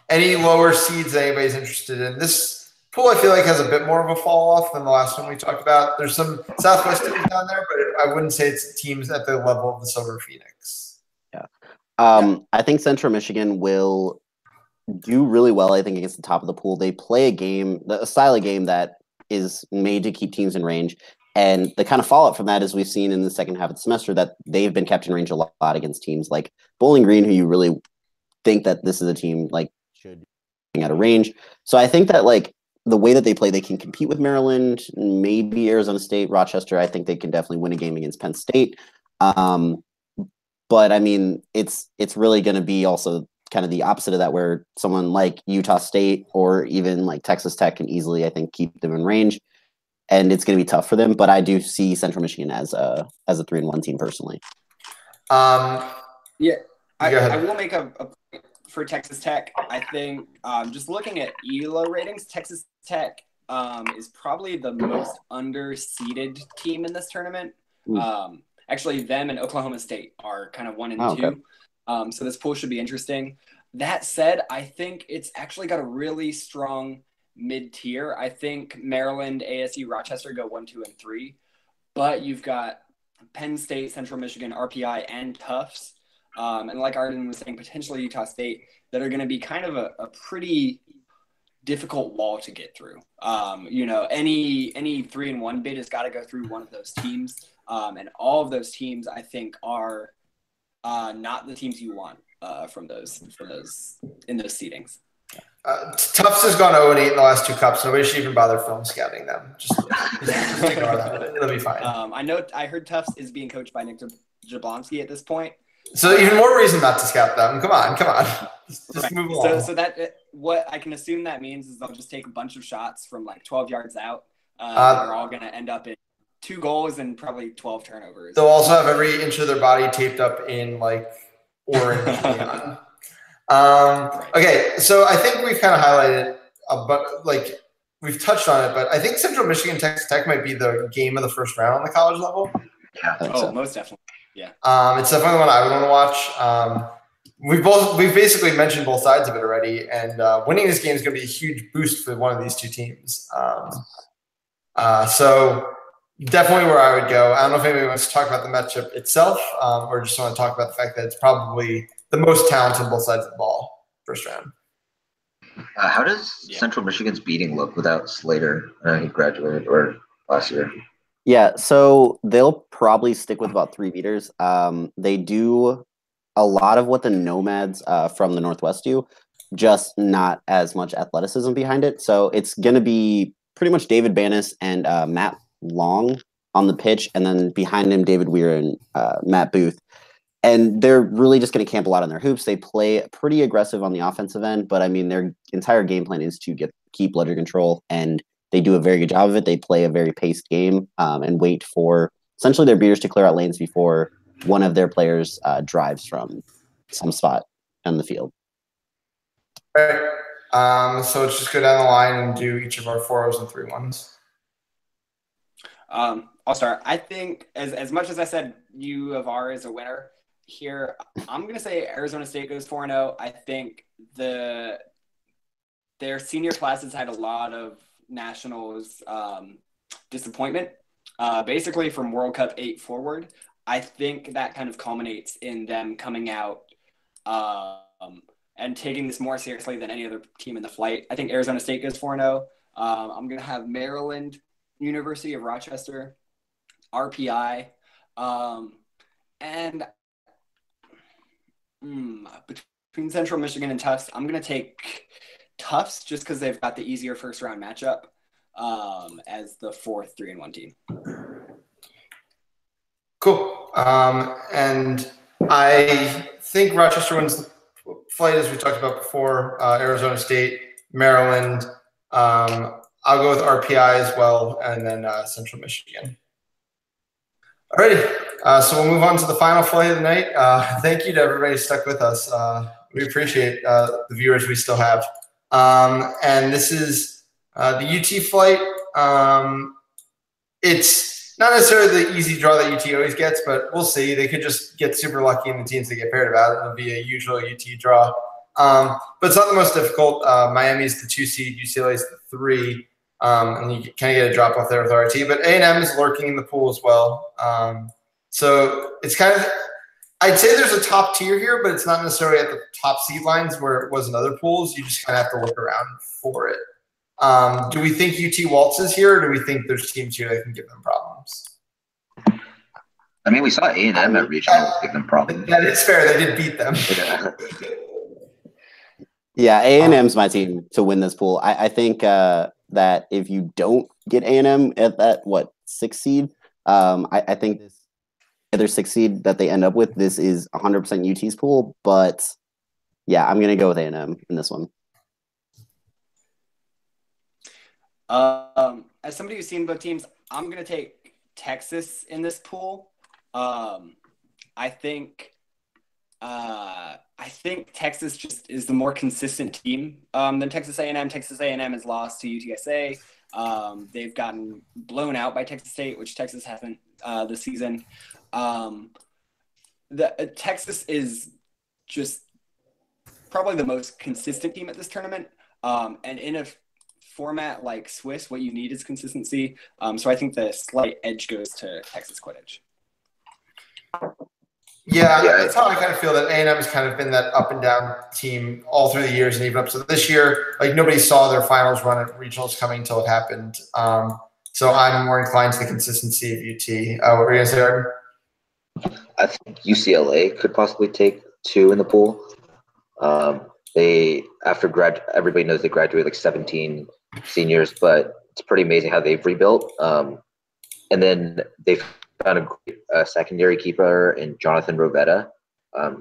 Any lower seeds that anybody's interested in? This pool, I feel like, has a bit more of a fall off than the last one we talked about. There's some Southwest teams down there, but I wouldn't say it's teams at the level of the Silver Phoenix.
Yeah. I think Central Michigan will do really well, I think, against the top of the pool. They play a style of game that is made to keep teams in range. And the kind of fallout from that is we've seen in the second half of the semester that they've been kept in range a lot against teams like Bowling Green, who you really think that this is a team like should be out of range. So I think that like the way that they play, they can compete with Maryland, maybe Arizona State, Rochester. I think they can definitely win a game against Penn State. But I mean, it's really going to be also kind of the opposite of that, where someone like Utah State or even like Texas Tech can easily, I think, keep them in range, and it's going to be tough for them. But I do see Central Michigan as a 3-1 team personally.
Yeah, I will make a point for Texas Tech. I think just looking at ELO ratings, Texas Tech is probably the most underseeded team in this tournament. Actually, them and Oklahoma State are kind of 1 and 2. Okay. So this pool should be interesting. That said, I think it's actually got a really strong mid-tier. I think Maryland, ASU, Rochester go 1, 2, and 3. But you've got Penn State, Central Michigan, RPI, and Tufts. And like Ardin was saying, potentially Utah State, that are going to be kind of a pretty difficult wall to get through. Any 3-1 bid has got to go through one of those teams. And all of those teams, I think, are not the teams you want in those seedings.
Tufts has gone 0-8 in the last 2 cups. Nobody should even bother film scouting them. Just ignore that. It'll be fine.
I heard Tufts is being coached by Nick Jablonski at this point.
So even more reason not to scout them. Come on. Just move along.
So that what I can assume that means is they'll just take a bunch of shots from like 12 yards out. They're all going to end up in 2 goals and probably 12 turnovers.
They'll also have every inch of their body taped up in like orange neon. Okay, so I think we've kind of highlighted, but like we've touched on it, but I think Central Michigan Texas Tech might be the game of the first round on the college level.
Yeah. Most definitely. Yeah.
It's definitely one I would want to watch. We've basically mentioned both sides of it already, and winning this game is going to be a huge boost for one of these 2 teams. So definitely where I would go. I don't know if anybody wants to talk about the matchup itself, or just want to talk about the fact that it's probably the most talented on both sides of the ball first round.
How does Central Michigan's beating look without Slater? He graduated last year.
Yeah, so they'll probably stick with about 3 meters. They do a lot of what the Nomads from the Northwest do, just not as much athleticism behind it. So it's going to be pretty much David Banis and Matt Long on the pitch, and then behind him, David Weir and Matt Booth. And they're really just going to camp a lot on their hoops. They play pretty aggressive on the offensive end, but I mean, their entire game plan is to keep ledger control, and they do a very good job of it. They play a very paced game and wait for essentially their beaters to clear out lanes before one of their players drives from some spot on the field.
All right. So let's just go down the line and do each of our 4-0s and 3-1s.
I'll start. I think as much as I said U of R is a winner here, I'm going to say Arizona State goes 4-0. I think their senior class has had a lot of nationals disappointment, basically from World Cup 8 forward. I think that kind of culminates in them coming out and taking this more seriously than any other team in the flight. I think Arizona State goes 4-0. I'm going to have Maryland, University of Rochester, RPI, and between Central Michigan and Tufts, I'm going to take Tufts just because they've got the easier first round matchup as the 4th 3-1 team.
Cool. And I think Rochester wins the flight, as we talked about before. Arizona State, Maryland. I'll go with RPI as well, and then Central Michigan. Alrighty, so we'll move on to the final flight of the night. Thank you to everybody who stuck with us. We appreciate the viewers we still have. And this is the UT flight. It's not necessarily the easy draw that UT always gets, but we'll see. They could just get super lucky in the teams they get paired about. It'll be a usual UT draw. But it's not the most difficult. Miami's the 2 seed, UCLA's the 3. And you kind of get a drop off there with RT. But A&M is lurking in the pool as well. So it's kind of – I'd say there's a top tier here, but it's not necessarily at the top seed lines where it was in other pools. You just kind of have to look around for it. Do we think UT waltzes here, or do we think there's teams here that can give them problems?
I mean, we saw A&M at regionals give them problems.
That is fair. They did beat them.
Yeah, A&M's my team to win this pool. I think that if you don't get A&M at that, 6th seed, I think this other 6th seed that they end up with, this is 100% UT's pool. But yeah, I'm going to go with A&M in this one.
As somebody who's seen both teams, I'm going to take Texas in this pool. I think Texas just is the more consistent team than Texas A&M. Texas A&M has lost to UTSA. They've gotten blown out by Texas State, which Texas hasn't this season. Texas is just probably the most consistent team at this tournament. And in a format like Swiss, what you need is consistency. So I think the slight edge goes to Texas Quidditch.
Yeah, that's how I kind of feel that A&M has kind of been that up and down team all through the years, and even up to this year. Like, nobody saw their finals run at regionals coming until it happened. So I'm more inclined to the consistency of UT. What were you going to say, Ardin?
I think UCLA could possibly take 2 in the pool. Everybody knows they graduated like 17 seniors, but it's pretty amazing how they've rebuilt. And then they found a great secondary keeper in Jonathan Rovetta.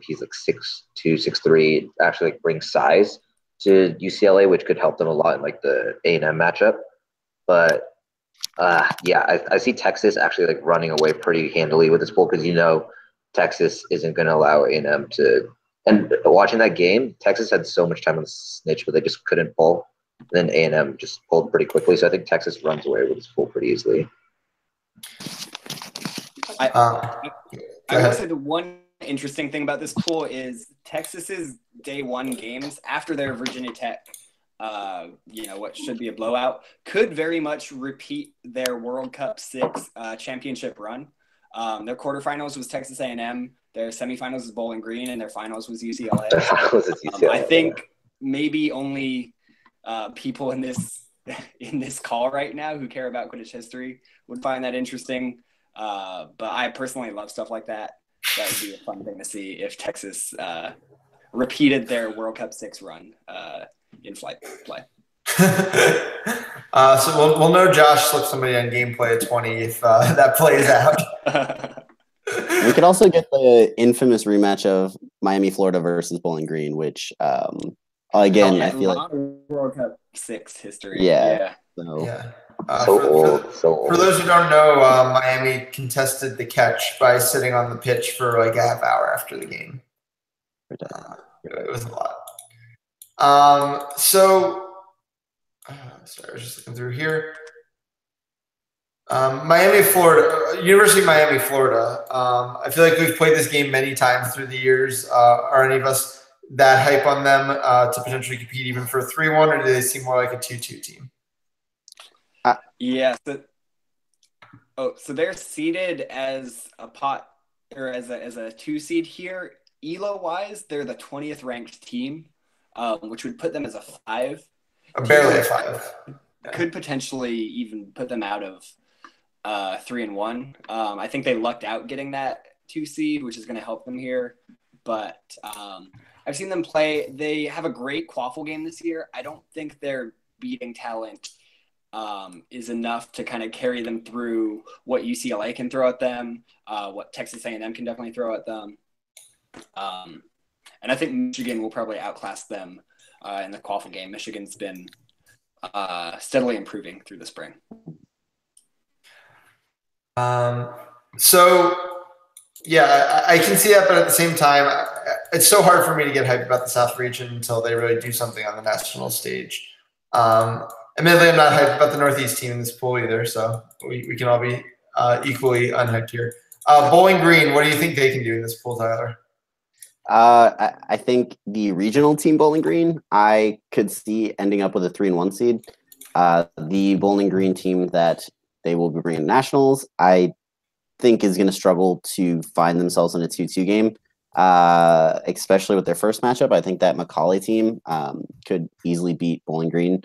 He's like 6'2", 6'3", actually like brings size to UCLA, which could help them a lot in like the A&M matchup. But I see Texas actually like running away pretty handily with this pool, because Texas isn't going to allow A&M to. And watching that game, Texas had so much time on the snitch, but they just couldn't pull. And then A&M just pulled pretty quickly. So I think Texas runs away with this pool pretty easily.
I will say the one interesting thing about this pool is Texas's day 1 games after their Virginia Tech, what should be a blowout, could very much repeat their World Cup 6 championship run. Their quarterfinals was Texas A&M, their semifinals was Bowling Green, and their finals was UCLA. I think maybe only people in this call right now who care about Quidditch history would find that interesting. But I personally love stuff like that. That would be a fun thing to see if Texas repeated their World Cup 6 run in flight play.
So we'll know Josh slipped somebody on gameplay at 20 if that plays out.
We could also get the infamous rematch of Miami, Florida versus Bowling Green, which again, I feel like
World Cup 6 history.
Yeah.
So old.
For those who don't know, Miami contested the catch by sitting on the pitch for like a half hour after the game. It was a lot. Sorry, I was just looking through here. Miami, Florida, University of Miami, Florida. I feel like we've played this game many times through the years. Are any of us that hype on them to potentially compete even for a 3-1, or do they seem more like a 2-2 team?
Yeah. So they're seeded as a pot or as a 2 seed here. ELO wise, they're the 20th ranked team, which would put them as a 5.
Barely a 5.
Could potentially even put them out of 3-1. I think they lucked out getting that 2 seed, which is going to help them here. But I've seen them play. They have a great quaffle game this year. I don't think their beating talent is enough to kind of carry them through what UCLA can throw at them, what Texas A&M can definitely throw at them. And I think Michigan will probably outclass them in the quaffle game. Michigan's been steadily improving through the spring.
I can see that, but at the same time, it's so hard for me to get hyped about the South region until they really do something on the national stage. Admittedly, I'm not hyped about the Northeast team in this pool either, so we can all be equally unhyped here. Bowling Green, what do you think they can do in this pool, Tyler?
I think the regional team Bowling Green, I could see ending up with a 3-1 seed. The Bowling Green team that they will be bringing nationals, I think is going to struggle to find themselves in a 2-2 game. especially with their first matchup. I think that Macaulay team could easily beat Bowling Green.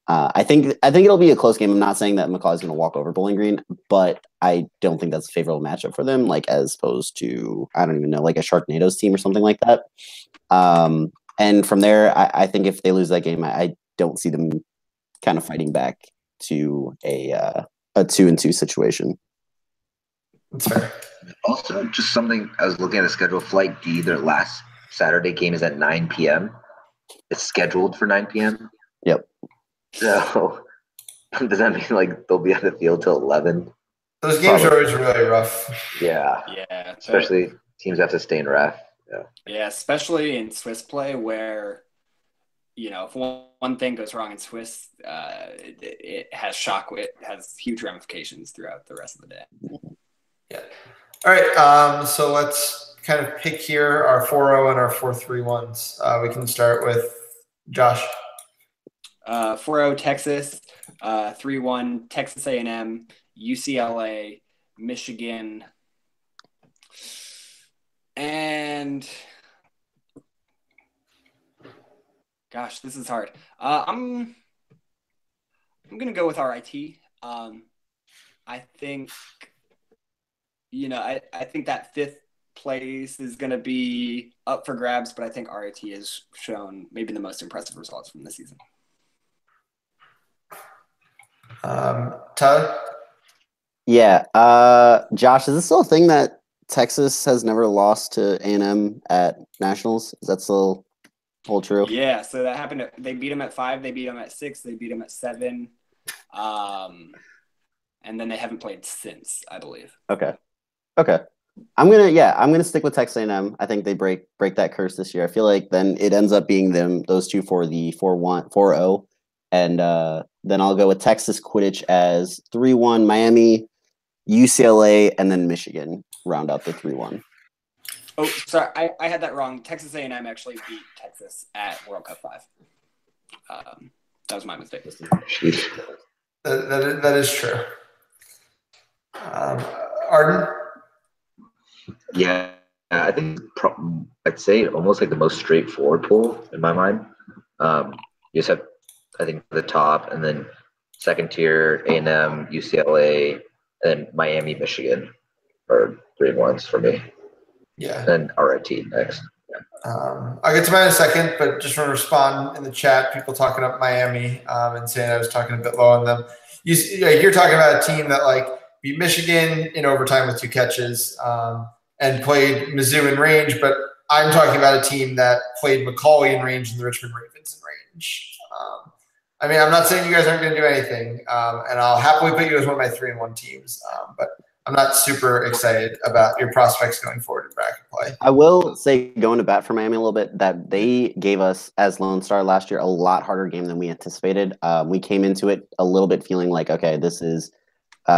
I think it'll be a close game. I'm not saying that Macaulay's going to walk over Bowling Green, but I don't think that's a favorable matchup for them, like as opposed to, I don't even know, like a Sharknadoes team or something like that. And from there, I think if they lose that game, I don't see them kind of fighting back to a 2-2 situation.
That's fair.
Also, just something I was looking at the schedule. Flight D, their last Saturday game is at 9 p.m. It's scheduled for 9 p.m.
Yep.
So does that mean like they'll be at the field till 11?
Those games are always really rough.
Yeah.
Yeah.
Especially teams have to stay in ref. Yeah.
Yeah, especially in Swiss play where, if one thing goes wrong in Swiss, it has it has huge ramifications throughout the rest of the day.
Yeah. All right. So let's kind of pick here our 4-0 and our 4-3 ones. We can start with Josh.
4-0 Texas, 3-1 Texas A&M, UCLA, Michigan, and gosh, this is hard. I'm gonna go with RIT. I think I think that fifth place is gonna be up for grabs, but I think RIT has shown maybe the most impressive results from this season.
Tyler?
Yeah. Josh, is this still a thing that Texas has never lost to A&M at nationals? Is that still hold true?
Yeah, so that happened. They beat them at 5. They beat them at 6. They beat them at 7. And then they haven't played since, I believe.
Okay. I'm gonna stick with Texas A&M. I think they break that curse this year. I feel like then it ends up being those two for the 4-0. And then I'll go with Texas Quidditch as 3-1, Miami, UCLA, and then Michigan round out the 3-1.
Oh, sorry, I had that wrong. Texas A&M actually beat Texas at World Cup 5. That was my mistake.
That is true. Ardin?
Yeah, I think I'd say almost like the most straightforward pool in my mind. You just have, I think, the top, and then second tier A&M, UCLA, and then Miami, Michigan are 3-1s for me.
Yeah.
And then RIT next.
I'll get to mine in a second, but just want to respond in the chat. People talking up Miami and saying I was talking a bit low on them. You're talking about a team that beat Michigan in overtime with 2 catches and played Mizzou in range, but I'm talking about a team that played Macaulay in range and the Richmond Ravens in range. I'm not saying you guys aren't going to do anything, and I'll happily put you as one of my 3-1 teams, but I'm not super excited about your prospects going forward in bracket play.
I will say, going to bat for Miami a little bit, that they gave us, as Lone Star last year, a lot harder game than we anticipated. We came into it a little bit feeling like, okay, this is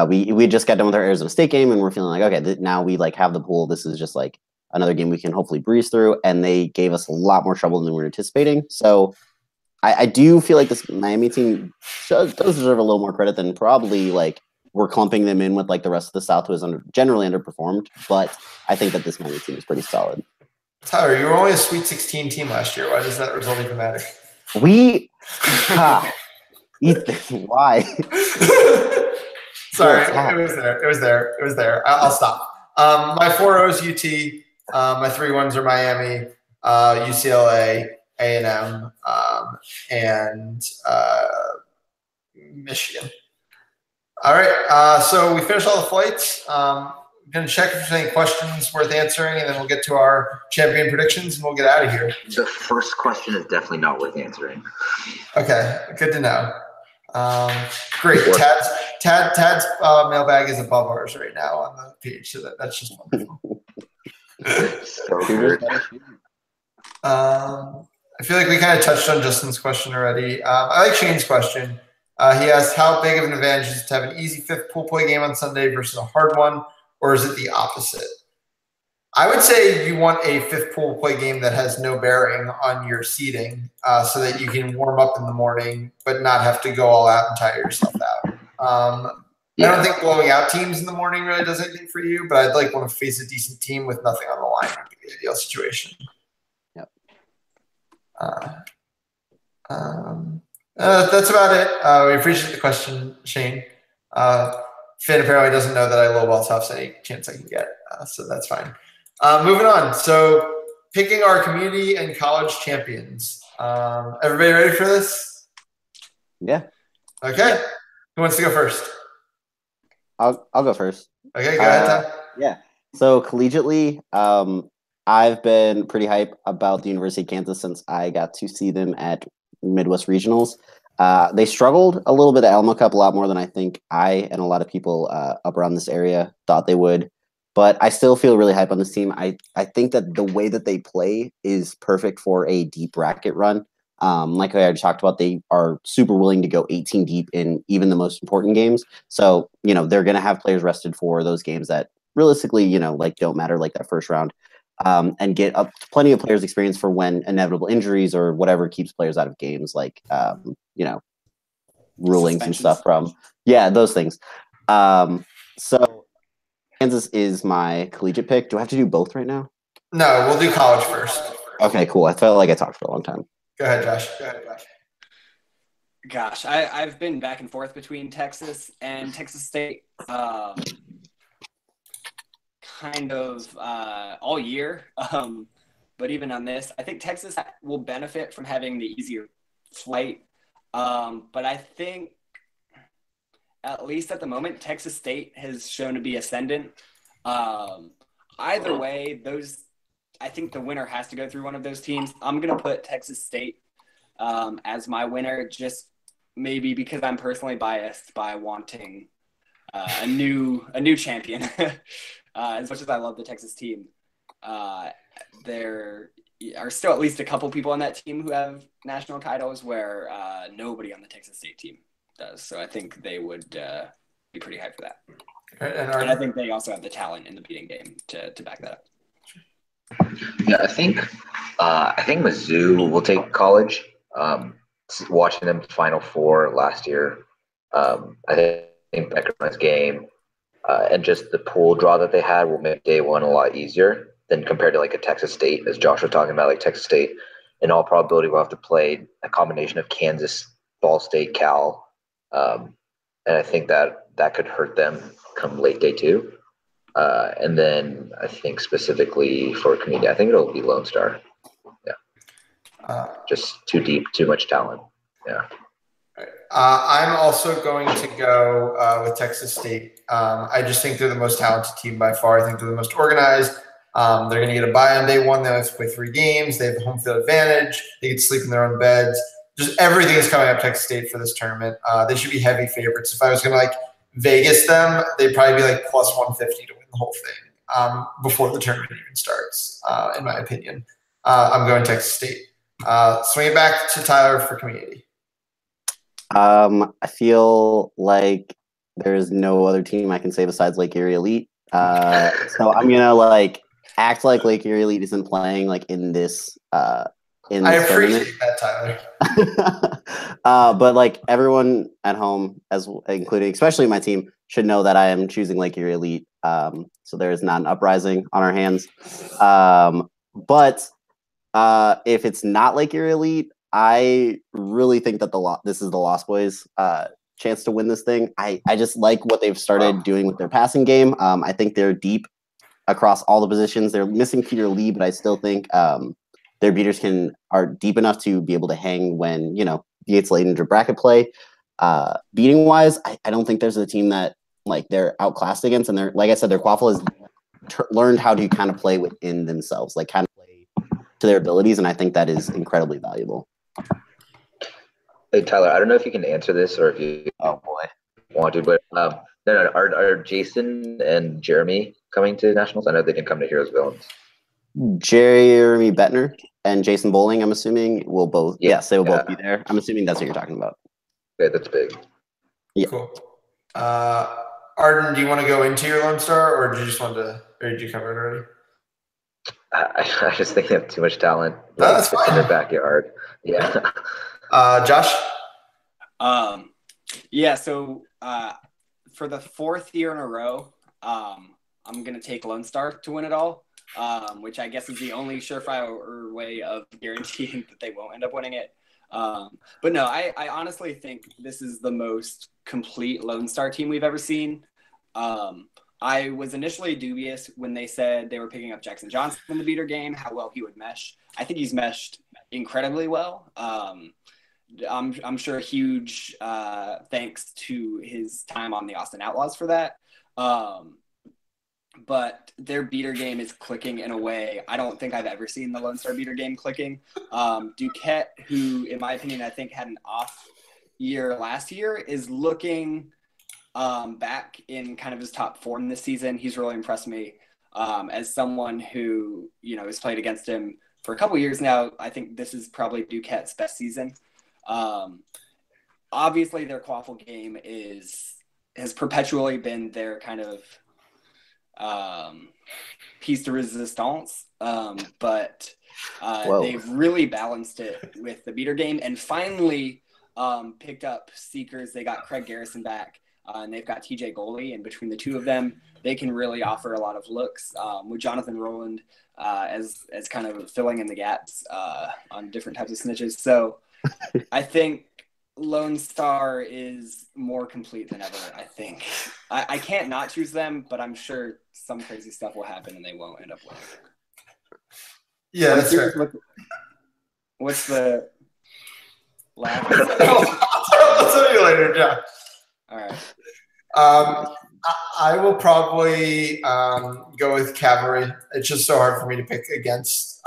we just got done with our Arizona State game, and we're feeling like, okay, now we have the pool. This is just another game we can hopefully breeze through, and they gave us a lot more trouble than we were anticipating. So I do feel like this Miami team does deserve a little more credit than probably we're clumping them in with the rest of the South, who is generally underperformed. But I think that this Miami team is pretty solid.
Tyler, you were only a Sweet 16 team last year. Why does that result even matter?
Ethan, why?
Sorry, it was there. I'll stop. My 4-0s UT. My 3-1s are Miami, UCLA, A&M, and Michigan. All right, so we finished all the flights. I'm going to check if there's any questions worth answering, and then we'll get to our champion predictions, and we'll get out of here.
The first question is definitely not worth answering.
Okay, good to know. Great. Tad's mailbag is above ours right now on the page, so that's just wonderful. I feel like we kind of touched on Justin's question already. I like Shane's question. He asked, how big of an advantage is it to have an easy 5th pool play game on Sunday versus a hard one, or is it the opposite? I would say you want a 5th pool play game that has no bearing on your seating so that you can warm up in the morning but not have to go all out and tire yourself out. I don't think blowing out teams in the morning really does anything for you, but I'd want to face a decent team with nothing on the line would be the ideal situation.
Yep.
That's about it. We appreciate the question, Shane. Finn apparently doesn't know that I lowball Tufts any chance I can get, so that's fine. Moving on. So picking our community and college champions. Everybody ready for this?
Yeah.
Okay. Who wants to go first?
I'll go first.
Okay, go ahead, Tom.
Yeah. So collegiately, I've been pretty hype about the University of Kansas since I got to see them at Midwest Regionals. They struggled a little bit at Alamo Cup, a lot more than I think I and a lot of people up around this area thought they would. But I still feel really hype on this team. I think that the way that they play is perfect for a deep bracket run. Like I already talked about, they are super willing to go 18 deep in even the most important games. So, they're going to have players rested for those games that realistically, don't matter, like that first round, and get up plenty of players experience for when inevitable injuries or whatever keeps players out of games, like, rulings and stuff from, those things. So Kansas is my collegiate pick. Do I have to do both right now?
No, we'll do college first.
Okay, cool. I felt like I talked for a long time.
Go ahead, Josh.
Gosh, I've been back and forth between Texas and Texas State kind of all year. But even on this, I think Texas will benefit from having the easier flight. But I think, at least at the moment, Texas State has shown to be ascendant. Either way, I think the winner has to go through one of those teams. I'm going to put Texas State as my winner, just maybe because I'm personally biased by wanting a new champion. As much as I love the Texas team, there are still at least a couple people on that team who have national titles where nobody on the Texas State team does. So I think they would be pretty hyped for that. And I think they also have the talent in the beating game to back that up.
Yeah, I think Mizzou will take college. Watching them Final Four last year, I think Beckerman's game and just the pool draw that they had will make day one a lot easier than compared to like a Texas State, as Josh was talking about. Like Texas State, in all probability, will have to play a combination of Kansas, Ball State, Cal, and I think that could hurt them come late day two. And then I think specifically for community, I think it'll be Lone Star. Yeah. Just too deep, too much talent. Yeah.
I'm also going to go with Texas State. I just think they're the most talented team by far. I think they're the most organized. They're going to get a bye on day one. They have to play 3 games. They have the home field advantage. They get to sleep in their own beds. Just everything is coming up Texas State for this tournament. They should be heavy favorites. If I was going to Vegas them, they'd probably be plus 150 to win the whole thing before the tournament even starts, in my opinion. I'm going Texas State. Swing it back to Tyler for community.
I feel like there's no other team I can say besides Lake Erie Elite. So I'm gonna act like Lake Erie Elite isn't playing in this. I
appreciate that,
Tyler. But everyone at home, including especially my team, should know that I am choosing Lake Erie Elite. So there is not an uprising on our hands. But if it's not Lake Erie Elite, I really think that this is the Lost Boys' chance to win this thing. I just like what they've started doing with their passing game. I think they're deep across all the positions. They're missing Peter Lee, but I still think their beaters are deep enough to be able to hang when gets late into bracket play. Beating wise, I don't think there's a team that they're outclassed against, and like I said, their quaffle has learned how to kind of play within themselves, kind of play to their abilities, and I think that is incredibly valuable.
Hey Tyler, I don't know if you can answer this or if you want to, but are Jason and Jeremy coming to nationals? I know they didn't come to Heroes Villains.
Jeremy Bettner and Jason Bowling, I'm assuming, will both. Yes, they will both be there. I'm assuming that's what you're talking about.
Okay, that's big.
Yeah.
Cool. Ardin, do you want to go into your Lone Star, or did you cover it already?
I just think they have too much talent.
That's fine.
In their backyard. Yeah.
Josh?
Yeah, so for the fourth year in a row, I'm going to take Lone Star to win it all, which I guess is the only surefire way of guaranteeing that they won't end up winning it. But no, I honestly think this is the most complete Lone Star team we've ever seen. I was initially dubious when they said they were picking up Jackson Johnson in the beater game, how well he would mesh. I think he's meshed incredibly well. I'm sure huge thanks to his time on the Austin Outlaws for that. But their beater game is clicking in a way I don't think I've ever seen the Lone Star beater game clicking. Duquette, who, in my opinion, I think had an off year last year, is looking back in kind of his top form this season. He's really impressed me as someone who, has played against him for a couple years now. I think this is probably Duquette's best season. Obviously, their quaffle game has perpetually been their kind of piece de resistance, but they've really balanced it with the beater game and finally picked up seekers. They got Craig Garrison back, and they've got TJ Goley, and between the two of them, they can really offer a lot of looks with Jonathan Rowland as kind of filling in the gaps on different types of snitches. So I think Lone Star is more complete than ever, I think. I can't not choose them, but I'm sure some crazy stuff will happen and they won't end up winning.
Yeah, that's fair.
What's the last?
I'll tell you later, John.
All right.
I will probably go with Cavalry. It's just so hard for me to pick against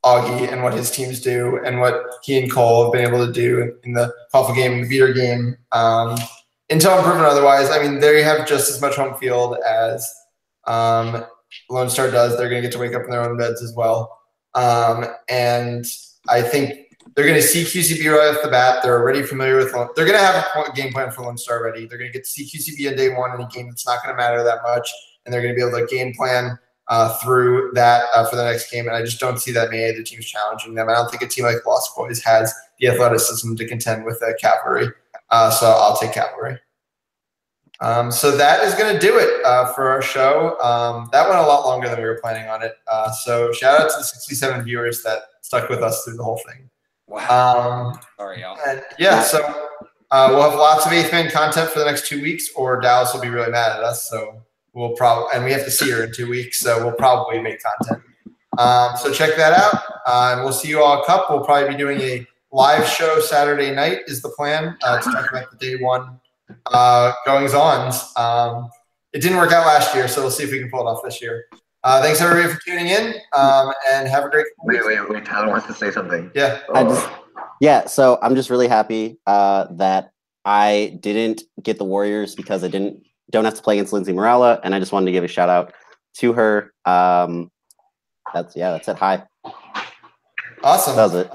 Augie and what his teams do and what he and Cole have been able to do in the quaffle game and the beater game. Until I'm proven otherwise, I mean, they have just as much home field as Lone Star does. They're going to get to wake up in their own beds as well. And I think they're going to see QCB right off the bat. They're already familiar with – they're going to have a game plan for Lone Star already. They're going to get to see QCB on day one in a game that's not going to matter that much, and they're going to be able to game plan through that for the next game. And I just don't see that many other teams challenging them. I don't think a team like Lost Boys has the athleticism to contend with Cavalry. So I'll take Cavalry. So that is going to do it for our show. That went a lot longer than we were planning on it. So shout out to the 67 viewers that stuck with us through the whole thing.
Wow. Sorry, y'all.
And yeah, so we'll have lots of 8th Man content for the next 2 weeks, or Dallas will be really mad at us. So we'll probably, and we have to see her in 2 weeks, so we'll probably make content. So check that out. And we'll see you all at Cup. We'll probably be doing a live show Saturday night is the plan to talk about the day one goings-ons. It didn't work out last year, so we'll see if we can pull it off this year. Thanks everybody for tuning in, and have a great week.
Wait. Tyler wants to say something.
Yeah.
So I'm just really happy that I didn't get the Warriors because I don't have to play against Lindsay Morella, and I just wanted to give a shout out to her. That's it. Hi.
Awesome.
That was it.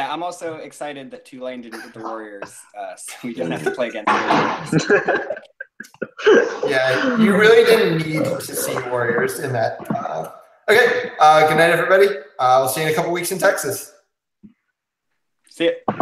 I'm also excited that Tulane didn't get the Warriors, so we don't have to play against the Warriors.
Yeah, you really didn't need to see Warriors in that. Okay. Good night, everybody. We'll see you in a couple weeks in Texas.
See ya.